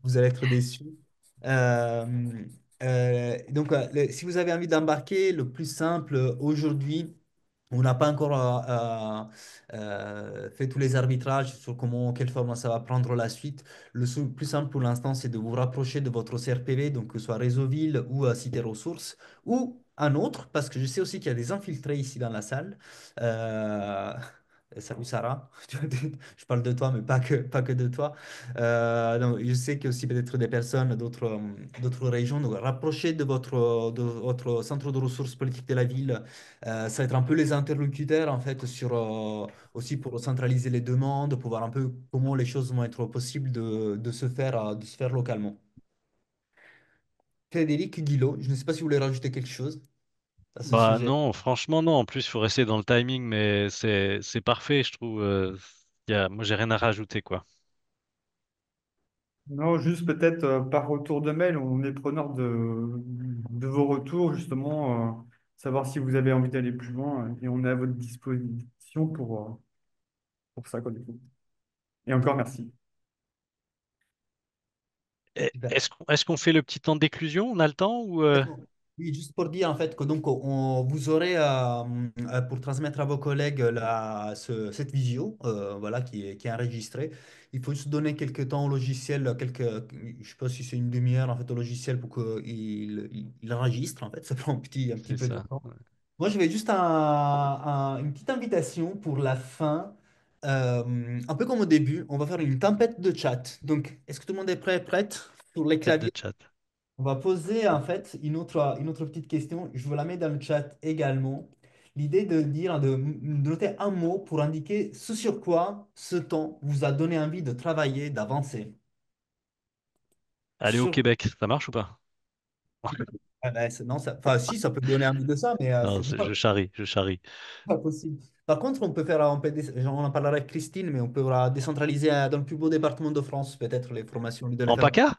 vous allez être déçus. Euh, donc, si vous avez envie d'embarquer, le plus simple aujourd'hui, on n'a pas encore fait tous les arbitrages sur quelle forme ça va prendre la suite. Plus simple pour l'instant, c'est de vous rapprocher de votre CRPV, donc que ce soit Réseau Ville ou Cité Ressources, ou un autre, parce que je sais aussi qu'il y a des infiltrés ici dans la salle. Euh, Salut Sarah, je parle de toi, mais pas que de toi. Donc, je sais qu'il y a aussi peut-être des personnes d'autres régions. Donc, rapprochez de votre centre de ressources politiques de la ville. Ça va être un peu les interlocuteurs, en fait, aussi pour centraliser les demandes, pour voir un peu comment les choses vont être possibles de se faire localement. Frédéric Guillot, je ne sais pas si vous voulez rajouter quelque chose à ce Bah sujet. non, franchement non. En plus, il faut rester dans le timing, mais c'est parfait, je trouve. Moi, j'ai rien à rajouter, quoi. Non, juste peut-être par retour de mail, on est preneur de vos retours, justement, savoir si vous avez envie d'aller plus loin, et on est à votre disposition pour ça, quoi, du coup. Et encore merci. Super. Est-ce qu'on fait le petit temps d'éclusion? On a le temps ou Oui, juste pour dire en fait que donc vous aurez pour transmettre à vos collègues cette visio voilà, qui est enregistrée. Il faut juste donner quelques temps au logiciel, je ne sais pas si c'est une demi-heure en fait au logiciel pour qu'il enregistre en fait. Ça prend un petit c'est peu de ça? temps. Ouais. Moi, je vais juste une petite invitation pour la fin. Un peu comme au début, on va faire une tempête de chat. Donc, est-ce que tout le monde est prêt, prête pour les Tête de claviers? chat. On va poser en fait une autre petite question. Je vous la mets dans le chat également. L'idée de noter un mot pour indiquer ce sur quoi ce temps vous a donné envie de travailler, d'avancer. Aller au Sur... Québec, ça marche ou pas? Ah ben, non, enfin, si, ça peut donner envie de ça, mais Non, c'est je charrie, je charrie. pas possible. Par contre, on en parlera avec Christine, mais on peut décentraliser dans le plus beau département de France, peut-être les formations, lui de les En faire. PACA?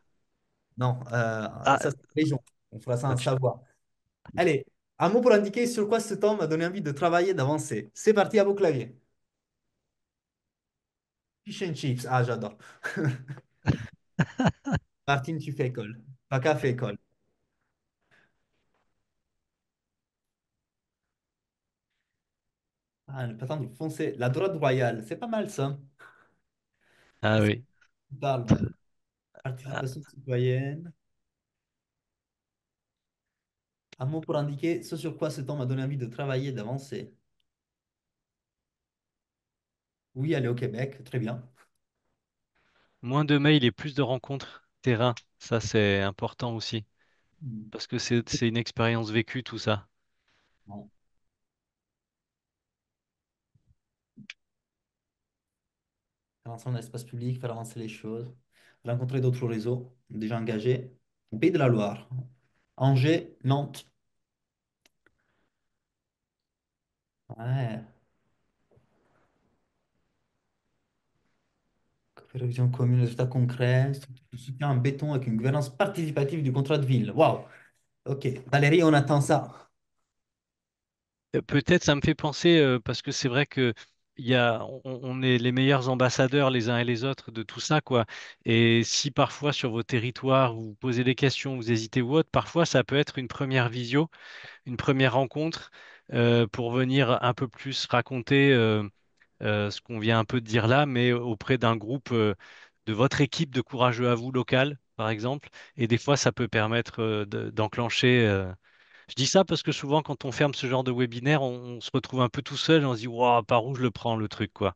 Non, Ah, ça, c'est région. On fera ça en ok. Savoie. Allez, un mot pour indiquer sur quoi ce temps m'a donné envie de travailler, d'avancer. C'est parti à vos claviers. Fish and chips. Ah, j'adore. Martine, tu fais école. Paca fait école. Ah, ne pas attendre, foncer. La droite royale, c'est pas mal ça. Ah Qu'est-ce que oui. tu parles, moi? Ah, Participation citoyenne. Un mot pour indiquer ce sur quoi ce temps m'a donné envie de travailler et d'avancer. Oui, aller au Québec, très bien. moins de mails et plus de rencontres terrain. Ça, c'est important aussi. Hmm. Parce que c'est une expérience vécue, tout ça. Bon. Faire avancer dans l'espace public, faire avancer les choses. Rencontrer d'autres réseaux déjà engagés. Au Pays de la Loire. Angers, Nantes. Ouais. Révision commune, résultats concrets. Soutien en béton avec une gouvernance participative du contrat de ville. Waouh. Ok. Valérie, on attend ça. Peut-être ça me fait penser, parce que c'est vrai que on est les meilleurs ambassadeurs les uns et les autres de tout ça, quoi. Et si parfois sur vos territoires vous posez des questions, vous hésitez ou autre, parfois ça peut être une première visio, une première rencontre pour venir un peu plus raconter ce qu'on vient un peu de dire là, mais auprès d'un groupe de votre équipe de courageux à vous local, par exemple. Et des fois, ça peut permettre d'enclencher. Je dis ça parce que souvent, quand on ferme ce genre de webinaire, on se retrouve un peu tout seul et on se dit, waouh, par où je le prends, le truc, quoi.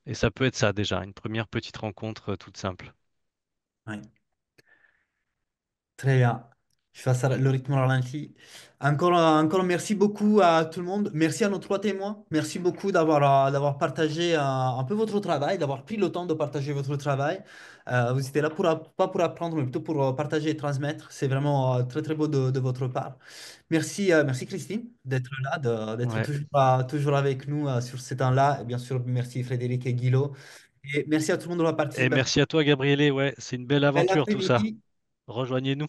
Et ça peut être ça déjà, une première petite rencontre toute simple. Ouais. Très bien. Je fasse le rythme au ralenti. Encore merci beaucoup à tout le monde. Merci à nos trois témoins. Merci beaucoup d'avoir partagé un peu votre travail, d'avoir pris le temps de partager votre travail. Vous étiez là pas pour apprendre, mais plutôt pour partager et transmettre. C'est vraiment très, très beau de votre part. Merci Christine d'être là, d'être Ouais. toujours avec nous sur ces temps-là. Et bien sûr, merci Frédéric et Guilo. Et merci à tout le monde de la Et participation. merci à toi, Gabriele. Ouais, c'est une belle Bel aventure tout ça. après-midi. Rejoignez-nous.